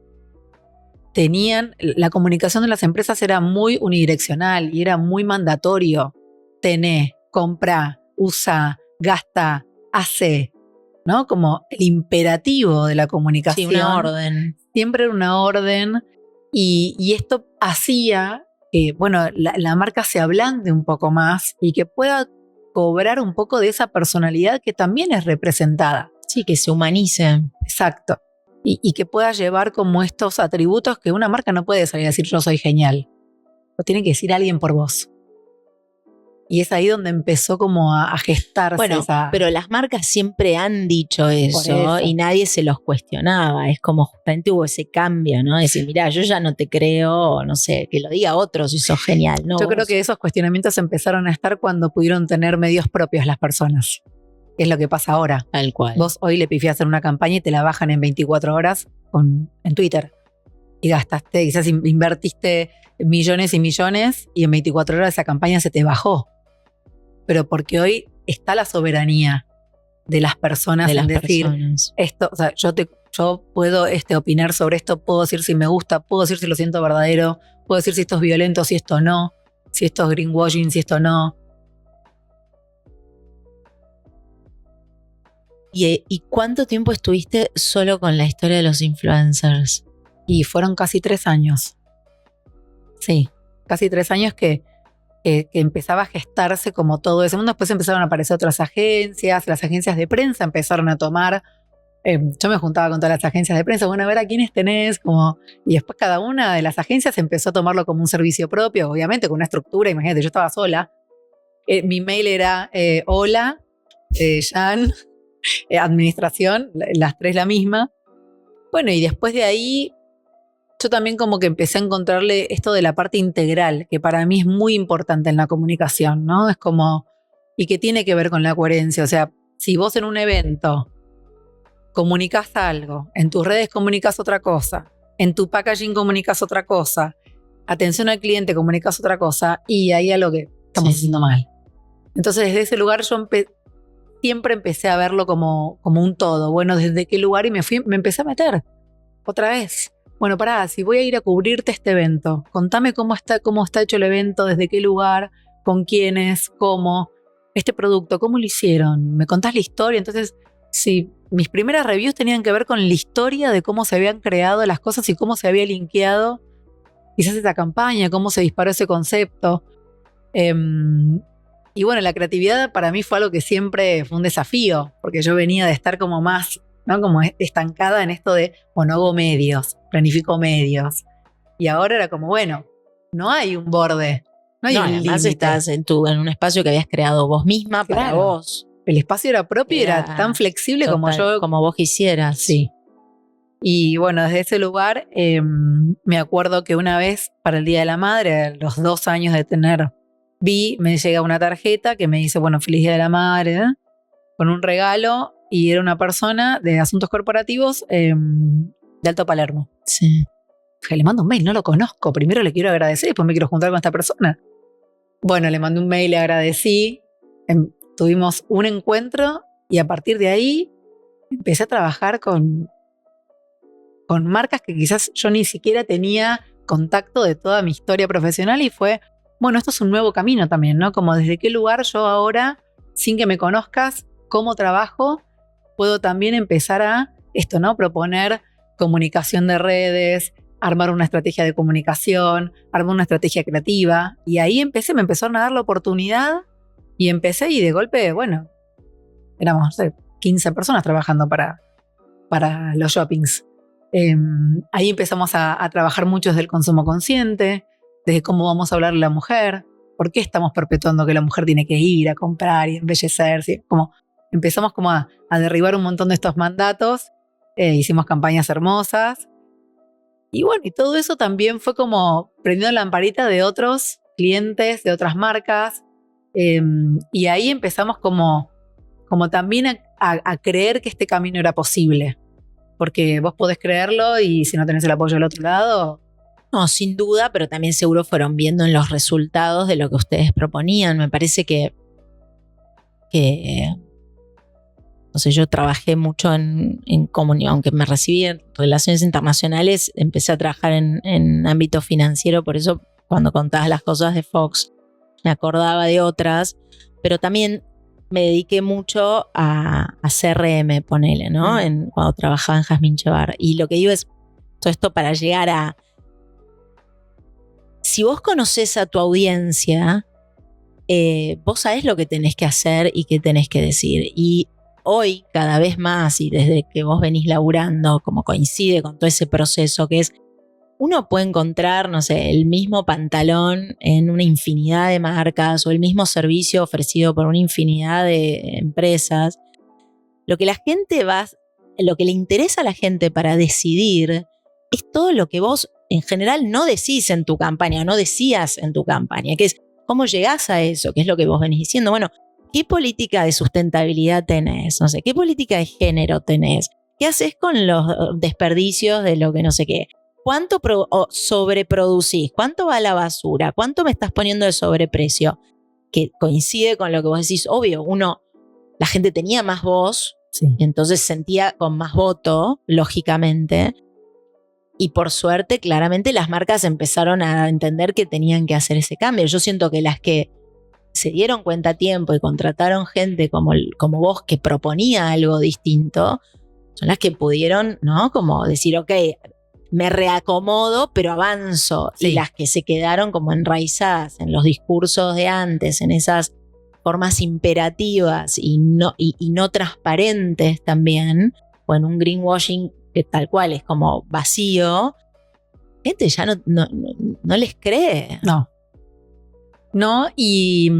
la comunicación de las empresas era muy unidireccional y era muy mandatorio. Tené, compra, usa, gasta, hace, ¿no? Como el imperativo de la comunicación. Sí, una orden. Siempre era una orden y esto hacía que, bueno, la marca se ablande un poco más y que pueda cobrar un poco de esa personalidad que también es representada. Sí, que se humanice. Exacto. Y que pueda llevar como estos atributos que una marca no puede salir a decir yo soy genial. Lo tiene que decir alguien por vos. Y es ahí donde empezó como a gestarse pero las marcas siempre han dicho eso y nadie se los cuestionaba. Es como justamente hubo ese cambio, ¿no? Decir, mirá, yo ya no te creo, no sé, que lo diga otro si sos genial, ¿no? Yo creo que esos cuestionamientos empezaron a estar cuando pudieron tener medios propios las personas. Es lo que pasa ahora. Tal cual. Vos hoy le pifiás en una campaña y te la bajan en 24 horas en Twitter. Y gastaste, quizás invertiste millones y millones y en 24 horas esa campaña se te bajó. Pero porque hoy está la soberanía de las personas en decir esto, o sea, yo puedo opinar sobre esto, puedo decir si me gusta, puedo decir si lo siento verdadero, puedo decir si esto es violento, si esto no, si esto es greenwashing, si esto no. ¿Y cuánto tiempo estuviste solo con la historia de los influencers? Y fueron casi 3 años. Sí, casi 3 años que empezaba a gestarse como todo ese mundo. Después empezaron a aparecer otras agencias, las agencias de prensa empezaron a tomar. Yo me juntaba con todas las agencias de prensa, bueno, a ver a quiénes tenés, y después cada una de las agencias empezó a tomarlo como un servicio propio, obviamente con una estructura. Imagínate, yo estaba sola. Mi mail era hola, Jan, administración, las 3 la misma. Bueno, y después de ahí yo también como que empecé a encontrarle esto de la parte integral, que para mí es muy importante en la comunicación, ¿no? Es como, y que tiene que ver con la coherencia. O sea, si vos en un evento comunicás algo, en tus redes comunicas otra cosa, en tu packaging comunicas otra cosa, atención al cliente comunicas otra cosa, y ahí a lo que estamos haciendo mal. Entonces desde ese lugar yo siempre empecé a verlo como un todo. Bueno, ¿desde qué lugar? Y me empecé a meter otra vez. bueno, pará, si voy a ir a cubrirte este evento, contame cómo está hecho el evento, desde qué lugar, con quiénes, cómo, este producto, cómo lo hicieron, me contás la historia. Entonces, sí, mis primeras reviews tenían que ver con la historia de cómo se habían creado las cosas y cómo se había linkeado quizás esa campaña, cómo se disparó ese concepto. Y bueno, la creatividad para mí fue algo que siempre fue un desafío, porque yo venía de estar como más, ¿no? Como estancada en esto de, bueno, hago medios, planifico medios. Y ahora era como, bueno, no hay un borde, no hay un además límite. estás en un espacio que habías creado vos misma para vos. El espacio era propio y era tan flexible como vos quisieras. Sí. Y bueno, desde ese lugar me acuerdo que una vez para el Día de la Madre, a los 2 años de tener, me llega una tarjeta que me dice, bueno, feliz Día de la Madre, ¿eh? Con un regalo, y era una persona de asuntos corporativos de Alto Palermo. Sí. Le mando un mail, no lo conozco, primero le quiero agradecer, después me quiero juntar con esta persona. Bueno, le mandé un mail, le agradecí, tuvimos un encuentro y a partir de ahí empecé a trabajar con marcas que quizás yo ni siquiera tenía contacto de toda mi historia profesional, y fue, bueno, esto es un nuevo camino también, ¿no? Como desde qué lugar yo ahora, sin que me conozcas, cómo trabajo, puedo también empezar a esto, ¿no? Proponer comunicación de redes, armar una estrategia de comunicación, armar una estrategia creativa. Y ahí me empezaron a dar la oportunidad y empecé, y de golpe, bueno, éramos, no sé, 15 personas trabajando para los shoppings. Ahí empezamos a trabajar mucho desde el consumo consciente, desde cómo vamos a hablarle a la mujer, por qué estamos perpetuando que la mujer tiene que ir a comprar y embellecerse. Como empezamos como a derribar un montón de estos mandatos, hicimos campañas hermosas. Y bueno, y todo eso también fue como prendiendo la lamparita de otros clientes, de otras marcas. Y ahí empezamos como también a creer que este camino era posible. Porque vos podés creerlo y si no tenés el apoyo del otro lado... No, sin duda, pero también seguro fueron viendo en los resultados de lo que ustedes proponían. Me parece que no sé, yo trabajé mucho en comunicación, aunque me recibí en relaciones internacionales, empecé a trabajar en ámbito financiero, por eso cuando contabas las cosas de Fox me acordaba de otras, pero también me dediqué mucho a CRM, ponele, ¿no? Cuando trabajaba en Jazmín Chevar. Y lo que digo es, todo esto para llegar a... Si vos conocés a tu audiencia, vos sabés lo que tenés que hacer y qué tenés que decir. Y hoy, cada vez más, y desde que vos venís laburando, como coincide con todo ese proceso, que es, uno puede encontrar, no sé, el mismo pantalón en una infinidad de marcas o el mismo servicio ofrecido por una infinidad de empresas. Lo que le interesa a la gente para decidir es todo lo que vos en general no decís en tu campaña, o no decías en tu campaña, que es cómo llegás a eso, que es lo que vos venís diciendo. Bueno, ¿qué política de sustentabilidad tenés? No sé, ¿qué política de género tenés? ¿Qué haces con los desperdicios de lo que no sé qué? ¿Cuánto sobreproducís? ¿Cuánto va a la basura? ¿Cuánto me estás poniendo de sobreprecio? Que coincide con lo que vos decís. Obvio, la gente tenía más voz, sí, entonces sentía con más voto, lógicamente. Y por suerte, claramente, las marcas empezaron a entender que tenían que hacer ese cambio. Yo siento que las que se dieron cuenta a tiempo y contrataron gente como vos que proponía algo distinto, son las que pudieron, ¿no? Como decir, ok, me reacomodo, pero avanzo. Sí. Y las que se quedaron como enraizadas en los discursos de antes, en esas formas imperativas y no transparentes también, o en un greenwashing que tal cual es como vacío, gente ya no les cree. No, y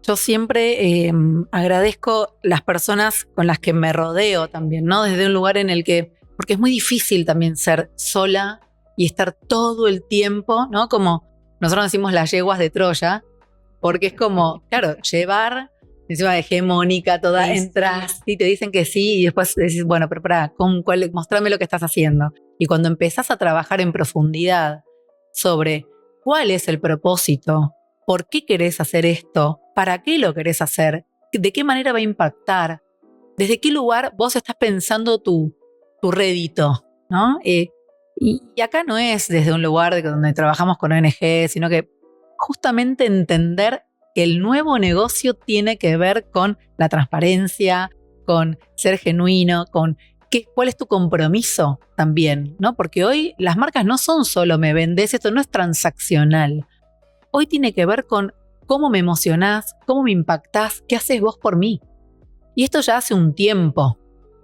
yo siempre agradezco las personas con las que me rodeo también, ¿no? Desde un lugar en el que, porque es muy difícil también ser sola y estar todo el tiempo, ¿no? Como nosotros decimos las yeguas de Troya, porque es como, claro, llevar, encima hegemónica, toda, sí, entras y te dicen que sí y después decís, bueno, pero pará, mostrame lo que estás haciendo. Y cuando empezás a trabajar en profundidad sobre cuál es el propósito, por qué querés hacer esto, para qué lo querés hacer, de qué manera va a impactar, desde qué lugar vos estás pensando tu rédito, ¿no? Y acá no es desde un lugar donde trabajamos con ONG, sino que justamente entender que el nuevo negocio tiene que ver con la transparencia, con ser genuino, con cuál es tu compromiso también, ¿no? Porque hoy las marcas no son solo me vendés, esto no es transaccional. Hoy tiene que ver con cómo me emocionás, cómo me impactás, qué haces vos por mí. Y esto ya hace un tiempo,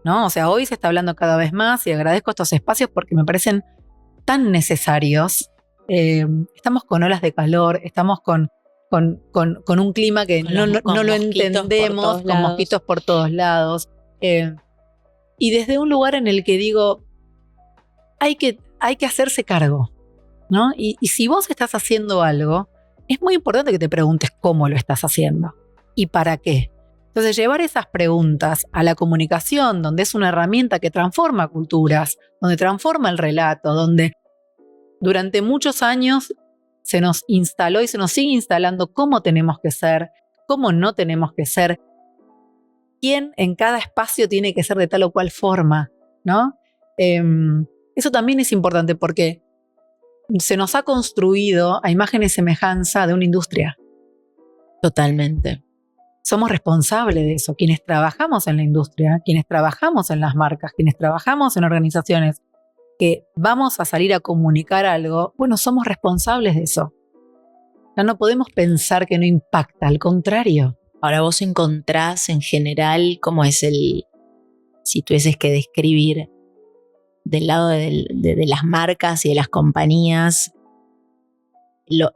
¿no? O sea, hoy se está hablando cada vez más y agradezco estos espacios porque me parecen tan necesarios. Estamos con olas de calor, estamos con un clima que no lo entendemos, con mosquitos por todos lados. Y desde un lugar en el que digo, hay que hacerse cargo, ¿no? Y si vos estás haciendo algo, es muy importante que te preguntes cómo lo estás haciendo y para qué. Entonces, llevar esas preguntas a la comunicación, donde es una herramienta que transforma culturas, donde transforma el relato, donde durante muchos años se nos instaló y se nos sigue instalando cómo tenemos que ser, cómo no tenemos que ser, quién en cada espacio tiene que ser de tal o cual forma, ¿no? Eso también es importante porque se nos ha construido a imagen y semejanza de una industria. Totalmente. Somos responsables de eso. Quienes trabajamos en la industria, quienes trabajamos en las marcas, quienes trabajamos en organizaciones que vamos a salir a comunicar algo, bueno, somos responsables de eso. Ya no podemos pensar que no impacta, al contrario. Ahora vos encontrás en general cómo es si tuvieses que describir del lado de las marcas y de las compañías,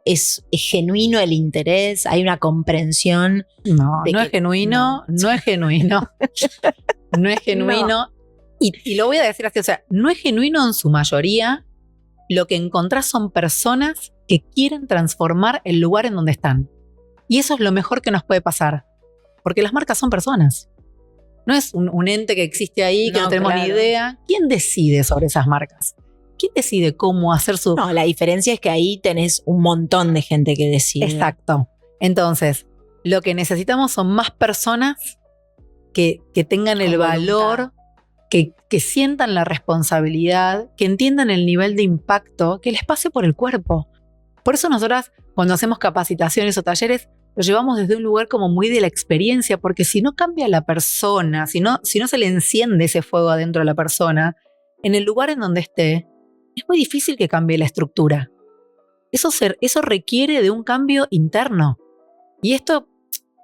¿es genuino el interés? ¿Hay una comprensión? No es genuino. No es genuino. No. Y lo voy a decir así, o sea, no es genuino en su mayoría. Lo que encontrás son personas que quieren transformar el lugar en donde están. Y eso es lo mejor que nos puede pasar. Porque las marcas son personas. No es un ente que existe ahí, que no tenemos ni idea. ¿Quién decide sobre esas marcas? ¿Quién decide cómo hacer su...? No, la diferencia es que ahí tenés un montón de gente que decide. Exacto. Entonces, lo que necesitamos son más personas que tengan el valor, que sientan la responsabilidad, que entiendan el nivel de impacto, que les pase por el cuerpo. Por eso nosotras, cuando hacemos capacitaciones o talleres, lo llevamos desde un lugar como muy de la experiencia, porque si no cambia la persona, si no se le enciende ese fuego adentro de la persona, en el lugar en donde esté, es muy difícil que cambie la estructura. Eso requiere de un cambio interno. Y esto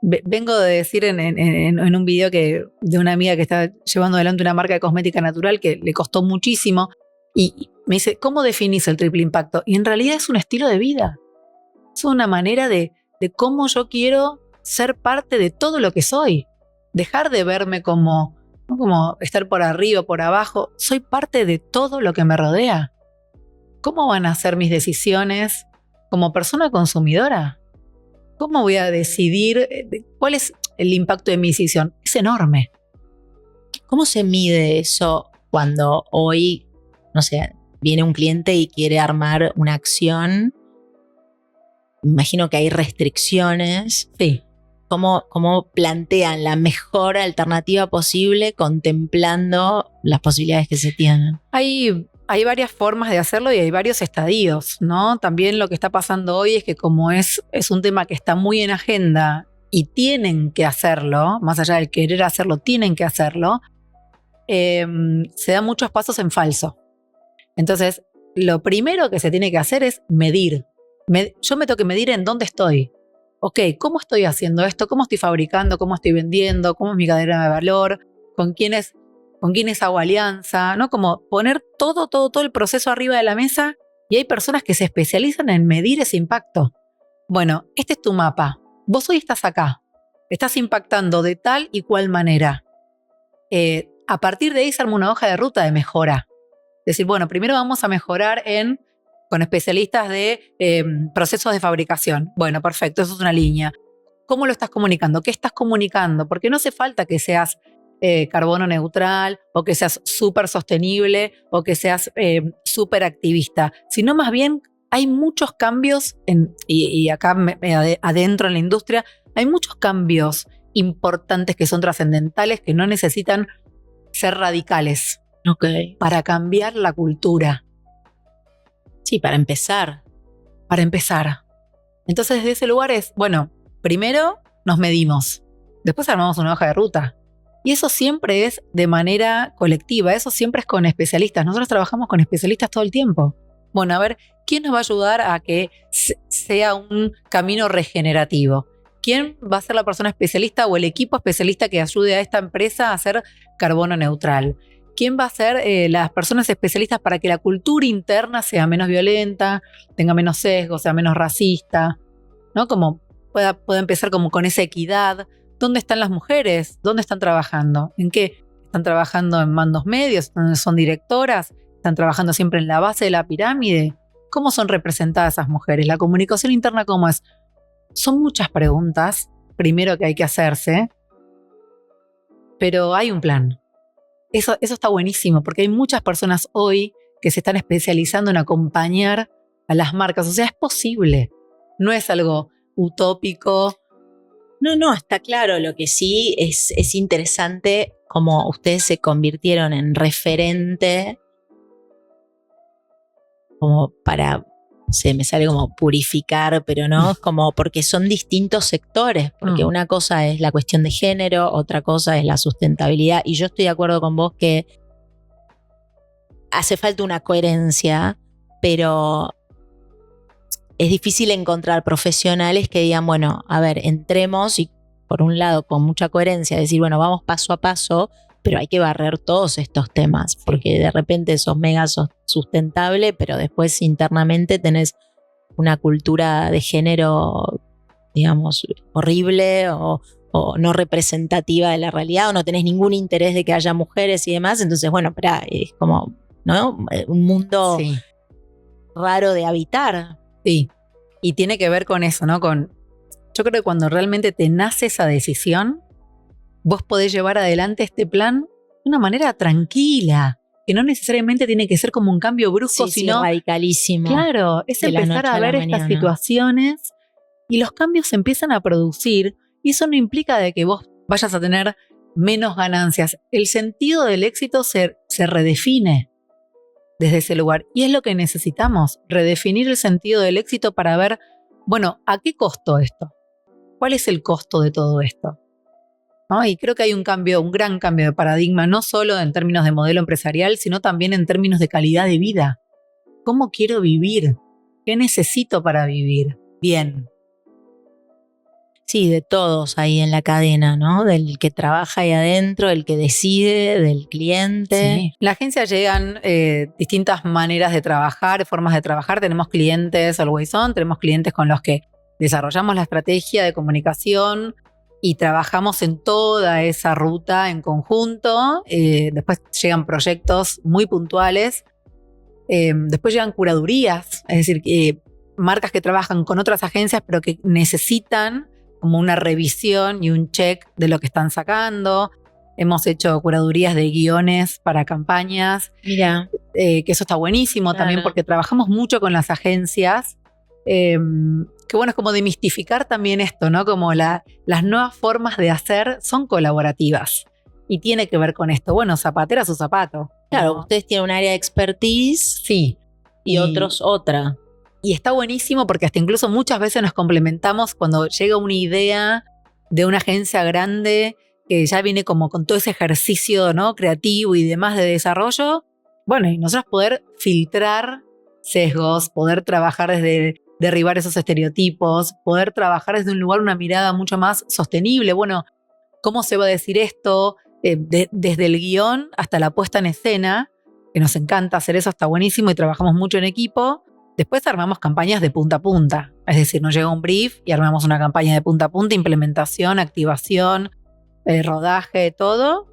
vengo de decir en un video de una amiga que está llevando adelante una marca de cosmética natural que le costó muchísimo. Y me dice, ¿cómo definís el triple impacto? Y en realidad es un estilo de vida. Es una manera de cómo yo quiero ser parte de todo lo que soy. Dejar de verme como, no como estar por arriba, por abajo. Soy parte de todo lo que me rodea. ¿Cómo van a ser mis decisiones como persona consumidora? ¿Cómo voy a decidir cuál es el impacto de mi decisión? Es enorme. ¿Cómo se mide eso cuando hoy, no sé, viene un cliente y quiere armar una acción? Imagino que hay restricciones. Sí. ¿Cómo plantean la mejor alternativa posible contemplando las posibilidades que se tienen? Hay varias formas de hacerlo y hay varios estadios, ¿no? También lo que está pasando hoy es que como es un tema que está muy en agenda y tienen que hacerlo, más allá del querer hacerlo, tienen que hacerlo, se dan muchos pasos en falso. Entonces, lo primero que se tiene que hacer es medir. Yo me tengo que medir en dónde estoy. Ok, ¿cómo estoy haciendo esto? ¿Cómo estoy fabricando? ¿Cómo estoy vendiendo? ¿Cómo es mi cadena de valor? ¿Con quiénes hago alianza? ¿No? Como poner todo el proceso arriba de la mesa, y hay personas que se especializan en medir ese impacto. Bueno, este es tu mapa. Vos hoy estás acá. Estás impactando de tal y cual manera. A partir de ahí se arma una hoja de ruta de mejora. Es decir, bueno, primero vamos a mejorar con especialistas de procesos de fabricación. Bueno, perfecto, eso es una línea. ¿Cómo lo estás comunicando? ¿Qué estás comunicando? Porque no hace falta que seas carbono neutral o que seas súper sostenible o que seas súper activista, sino más bien hay muchos cambios, y acá adentro en la industria, hay muchos cambios importantes que son trascendentales, que no necesitan ser radicales. Okay. Para cambiar la cultura. Sí, para empezar. Para empezar. Entonces, desde ese lugar es, bueno, primero nos medimos, después armamos una hoja de ruta. Y eso siempre es de manera colectiva, eso siempre es con especialistas. Nosotros trabajamos con especialistas todo el tiempo. Bueno, a ver, ¿quién nos va a ayudar a que sea un camino regenerativo? ¿Quién va a ser la persona especialista o el equipo especialista que ayude a esta empresa a ser carbono neutral? ¿Quién va a ser las personas especialistas para que la cultura interna sea menos violenta, tenga menos sesgo, sea menos racista, ¿no? Como pueda empezar como con esa equidad. ¿Dónde están las mujeres? ¿Dónde están trabajando? ¿En qué? ¿Están trabajando en mandos medios? ¿Son directoras? ¿Están trabajando siempre en la base de la pirámide? ¿Cómo son representadas esas mujeres? ¿La comunicación interna cómo es? Son muchas preguntas, primero que hay que hacerse, pero hay un plan. Eso está buenísimo, porque hay muchas personas hoy que se están especializando en acompañar a las marcas. O sea, es posible. No es algo utópico. No, está claro. Lo que sí es interesante como ustedes se convirtieron en referente como para, me sale como purificar, pero no, como porque son distintos sectores, porque una cosa es la cuestión de género, otra cosa es la sustentabilidad, y yo estoy de acuerdo con vos que hace falta una coherencia, pero es difícil encontrar profesionales que digan, bueno, a ver, entremos y por un lado con mucha coherencia decir, bueno, vamos paso a paso, pero hay que barrer todos estos temas, porque de repente sos mega sustentable, pero después internamente tenés una cultura de género, digamos, horrible o no representativa de la realidad, o no tenés ningún interés de que haya mujeres y demás. Entonces, bueno, espera, es como, ¿no? Un mundo raro de habitar. Sí, y tiene que ver con eso, ¿no? Yo creo que cuando realmente te nace esa decisión, vos podés llevar adelante este plan de una manera tranquila, que no necesariamente tiene que ser como un cambio brusco, sino radicalísimo. Claro, es empezar a ver estas situaciones y los cambios se empiezan a producir, y eso no implica de que vos vayas a tener menos ganancias. El sentido del éxito se redefine desde ese lugar, y es lo que necesitamos, redefinir el sentido del éxito para ver, bueno, ¿a qué costo esto? ¿Cuál es el costo de todo esto? ¿No? Y creo que hay un gran cambio de paradigma, no solo en términos de modelo empresarial, sino también en términos de calidad de vida. ¿Cómo quiero vivir? ¿Qué necesito para vivir bien? Sí, de todos ahí en la cadena, ¿no? Del que trabaja ahí adentro, el que decide, del cliente. Sí. La agencia llegan distintas maneras de trabajar, formas de trabajar. Tenemos clientes always on, tenemos clientes con los que desarrollamos la estrategia de comunicación y trabajamos en toda esa ruta en conjunto. Después llegan proyectos muy puntuales. Después llegan curadurías, es decir, marcas que trabajan con otras agencias pero que necesitan como una revisión y un check de lo que están sacando. Hemos hecho curadurías de guiones para campañas. Mira. Que eso está buenísimo, claro. También porque trabajamos mucho con las agencias. Que bueno, es como demistificar también esto, ¿no? Como las nuevas formas de hacer son colaborativas. Y tiene que ver con esto. Bueno, zapatera a su zapato. Claro, ¿no? Ustedes tienen un área de expertise. Sí. Y otros otra. Y está buenísimo porque hasta incluso muchas veces nos complementamos cuando llega una idea de una agencia grande que ya viene como con todo ese ejercicio, ¿no? Creativo y demás de desarrollo. Bueno, y nosotros poder filtrar sesgos, poder trabajar desde derribar esos estereotipos, poder trabajar desde un lugar, una mirada mucho más sostenible. Bueno, ¿cómo se va a decir esto? Desde el guión hasta la puesta en escena, que nos encanta hacer eso, está buenísimo y trabajamos mucho en equipo. Después armamos campañas de punta a punta, es decir, nos llega un brief y armamos una campaña de punta a punta, implementación, activación, rodaje, todo.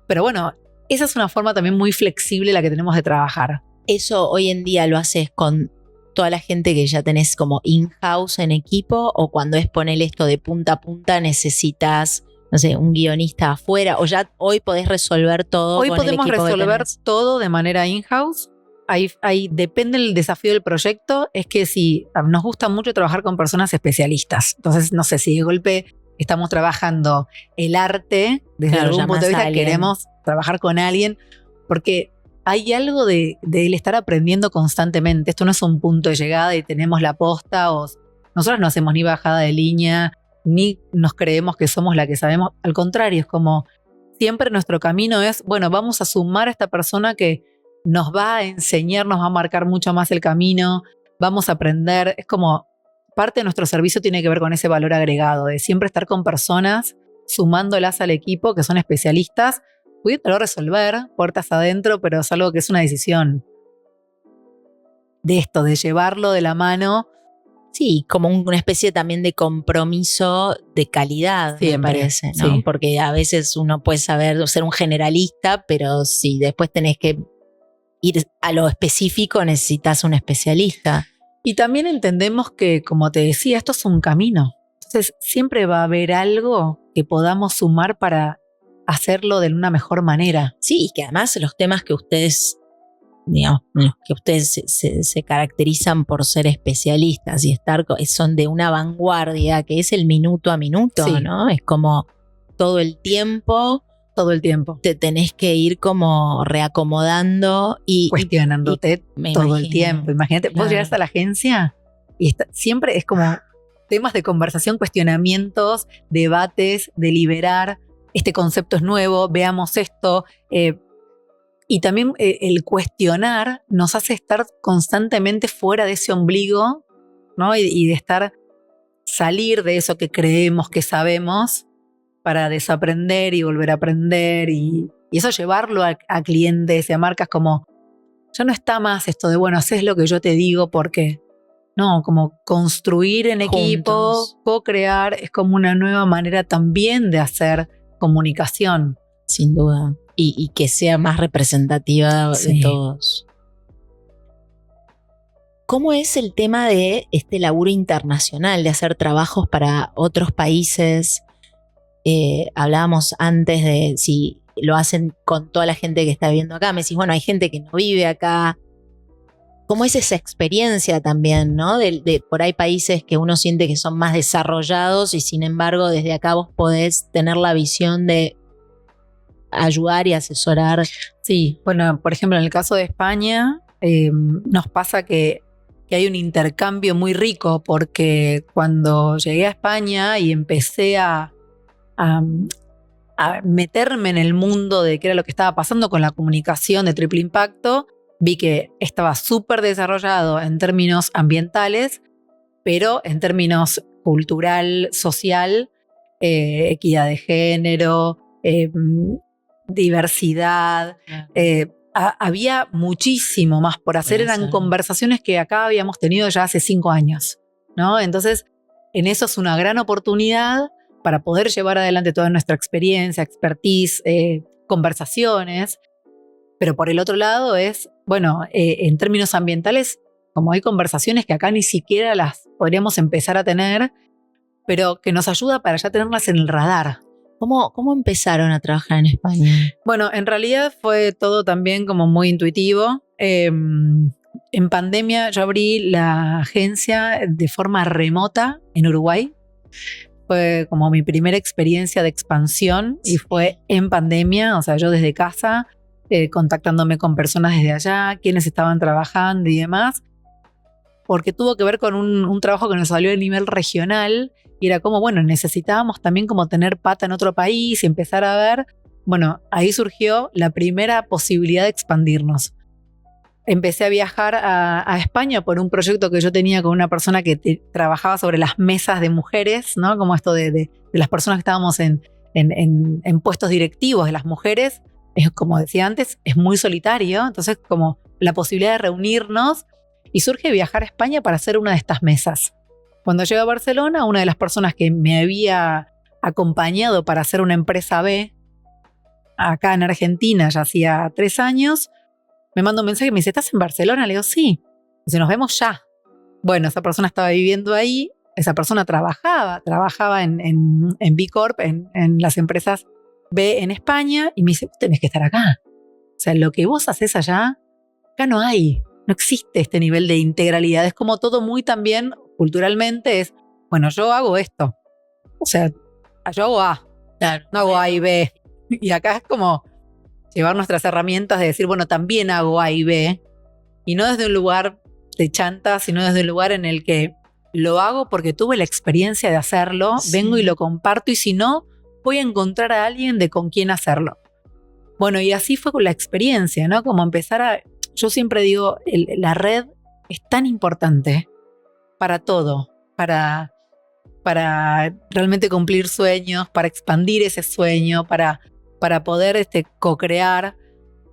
Pero bueno, esa es una forma también muy flexible la que tenemos de trabajar. ¿Eso hoy en día lo haces con toda la gente que ya tenés como in-house en equipo, o cuando es poner esto de punta a punta necesitas, no sé, un guionista afuera, o ya hoy podés resolver todo? Hoy podemos resolver todo de manera in-house. Ahí depende del desafío del proyecto. Es que si nos gusta mucho trabajar con personas especialistas, entonces no sé, si de golpe estamos trabajando el arte desde algún punto de vista, queremos trabajar con alguien, porque hay algo de él estar aprendiendo constantemente. Esto no es un punto de llegada y tenemos la posta. Nosotros no hacemos ni bajada de línea, ni nos creemos que somos la que sabemos. Al contrario, es como siempre nuestro camino es, bueno, vamos a sumar a esta persona que nos va a enseñar, nos va a marcar mucho más el camino, vamos a aprender. Es como parte de nuestro servicio tiene que ver con ese valor agregado, de siempre estar con personas, sumándolas al equipo que son especialistas, pudiéndolo resolver puertas adentro, pero es algo que es una decisión de esto, de llevarlo de la mano. Sí, como una especie también de compromiso de calidad, Siempre, me parece, ¿no? sí. Porque a veces uno puede saber ser un generalista, pero si después tenés que ir a lo específico, necesitas un especialista. Y también entendemos que, como te decía, esto es un camino. Entonces, siempre va a haber algo que podamos sumar para hacerlo de una mejor manera. Sí, y que además los temas que ustedes, digamos, que ustedes se caracterizan por ser especialistas y son de una vanguardia que es el minuto a minuto, Sí. ¿no? Es como todo el tiempo te tenés que ir como reacomodando y Cuestionándote todo el tiempo. Imagínate, vos llegás a la agencia y siempre es como temas de conversación, cuestionamientos, debates, deliberar. Este concepto es nuevo, veamos esto. Y también el cuestionar nos hace estar constantemente fuera de ese ombligo, ¿no? Y de salir de eso que creemos que sabemos para desaprender y volver a aprender. Y eso llevarlo a clientes y a marcas como, ya no está más esto de, bueno, haces lo que yo te digo porque... No, como construir en equipo, co-crear, es como una nueva manera también de hacer comunicación. Sin duda. Y que sea más representativa de todos. ¿Cómo es el tema de este laburo internacional, de hacer trabajos para otros países? Hablábamos antes de si lo hacen con toda la gente que está viviendo acá. Me decís, bueno, hay gente que no vive acá. ¿Cómo es esa experiencia también, ¿no? De por ahí países que uno siente que son más desarrollados y sin embargo desde acá vos podés tener la visión de ayudar y asesorar. Sí, bueno, por ejemplo, en el caso de España nos pasa que hay un intercambio muy rico porque cuando llegué a España y empecé a meterme en el mundo de qué era lo que estaba pasando con la comunicación de triple impacto, vi que estaba súper desarrollado en términos ambientales, pero en términos cultural, social, equidad de género, diversidad. Había muchísimo más por hacer. Eran conversaciones que acá habíamos tenido ya hace 5 años, ¿no? Entonces, en eso es una gran oportunidad para poder llevar adelante toda nuestra experiencia, expertise, conversaciones. Pero por el otro lado es, bueno, en términos ambientales, como hay conversaciones que acá ni siquiera las podríamos empezar a tener, pero que nos ayuda para ya tenerlas en el radar. ¿Cómo empezaron a trabajar en España? Bueno, en realidad fue todo también como muy intuitivo. En pandemia yo abrí la agencia de forma remota en Uruguay. Fue como mi primera experiencia de expansión y fue en pandemia, o sea, yo desde casa, contactándome con personas desde allá, quienes estaban trabajando y demás, porque tuvo que ver con un trabajo que nos salió a nivel regional y era como, bueno, necesitábamos también como tener pata en otro país y empezar a ver, bueno, ahí surgió la primera posibilidad de expandirnos. Empecé a viajar a España por un proyecto que yo tenía con una persona que trabajaba sobre las mesas de mujeres, ¿no? Como esto de las personas que estábamos en puestos directivos de las mujeres. Es, como decía antes, es muy solitario, entonces como la posibilidad de reunirnos y surge viajar a España para hacer una de estas mesas. Cuando llego a Barcelona, una de las personas que me había acompañado para hacer una empresa B acá en Argentina ya hacía 3 años, me manda un mensaje y me dice, ¿estás en Barcelona? Le digo, sí. Dice, nos vemos ya. Bueno, esa persona estaba viviendo ahí, esa persona trabajaba en B Corp, en las empresas B en España, y me dice, vos tenés que estar acá. O sea, lo que vos haces allá, acá no hay, no existe este nivel de integralidad. Es como todo muy también, culturalmente, es, bueno, yo hago esto. O sea, yo hago A, claro, no hago A y B. Y acá es como, llevar nuestras herramientas de decir, bueno, también hago A y B, y no desde un lugar de chanta, sino desde un lugar en el que lo hago porque tuve la experiencia de hacerlo, vengo y lo comparto, y si no, voy a encontrar a alguien de con quien hacerlo. Bueno, y así fue con la experiencia, ¿no? Como empezar a... Yo siempre digo, la red es tan importante para todo, para realmente cumplir sueños, para expandir ese sueño, para poder co-crear.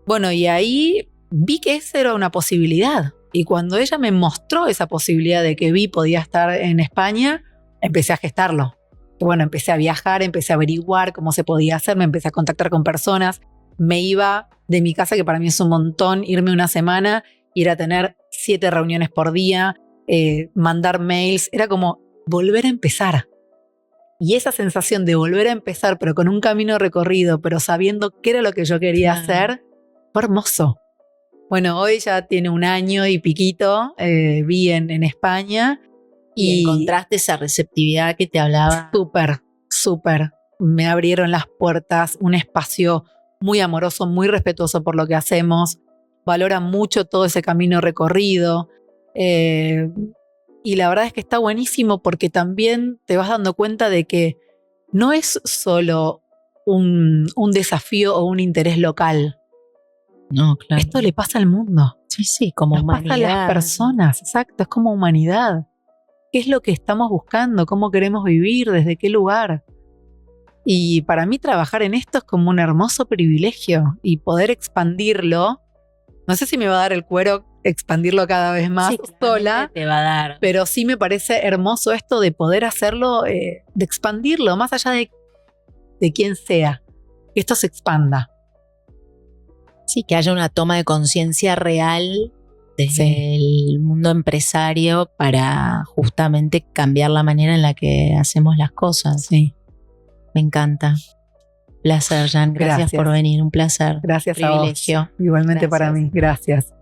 Bueno, y ahí vi que esa era una posibilidad. Y cuando ella me mostró esa posibilidad de que Vi podía estar en España, empecé a gestarlo. Bueno, empecé a viajar, empecé a averiguar cómo se podía hacer, me empecé a contactar con personas. Me iba de mi casa, que para mí es un montón, irme una semana, ir a tener 7 reuniones por día, mandar mails. Era como volver a empezar. Y esa sensación de volver a empezar, pero con un camino recorrido, pero sabiendo qué era lo que yo quería hacer, fue hermoso. Bueno, hoy ya tiene 1 año y piquito, Vi en España. Y encontraste esa receptividad que te hablaba. Súper. Me abrieron las puertas, un espacio muy amoroso, muy respetuoso por lo que hacemos. Valora mucho todo ese camino recorrido. Y la verdad es que está buenísimo porque también te vas dando cuenta de que no es solo un desafío o un interés local. No, claro. Esto le pasa al mundo. Sí, como nos humanidad. Pasa a las personas, exacto, es como humanidad. ¿Qué es lo que estamos buscando? ¿Cómo queremos vivir? ¿Desde qué lugar? Y para mí trabajar en esto es como un hermoso privilegio y poder expandirlo. No sé si me va a dar el cuero expandirlo cada vez más sola, te va a dar. Pero sí me parece hermoso esto de poder hacerlo, de expandirlo, más allá de quién sea, que esto se expanda. Sí, que haya una toma de conciencia real desde el mundo empresario para justamente cambiar la manera en la que hacemos las cosas. Sí. Me encanta. Placer, Jan. Gracias por venir. Un placer. Gracias Privilegio. a vos. Igualmente. Gracias. Para mí. Gracias.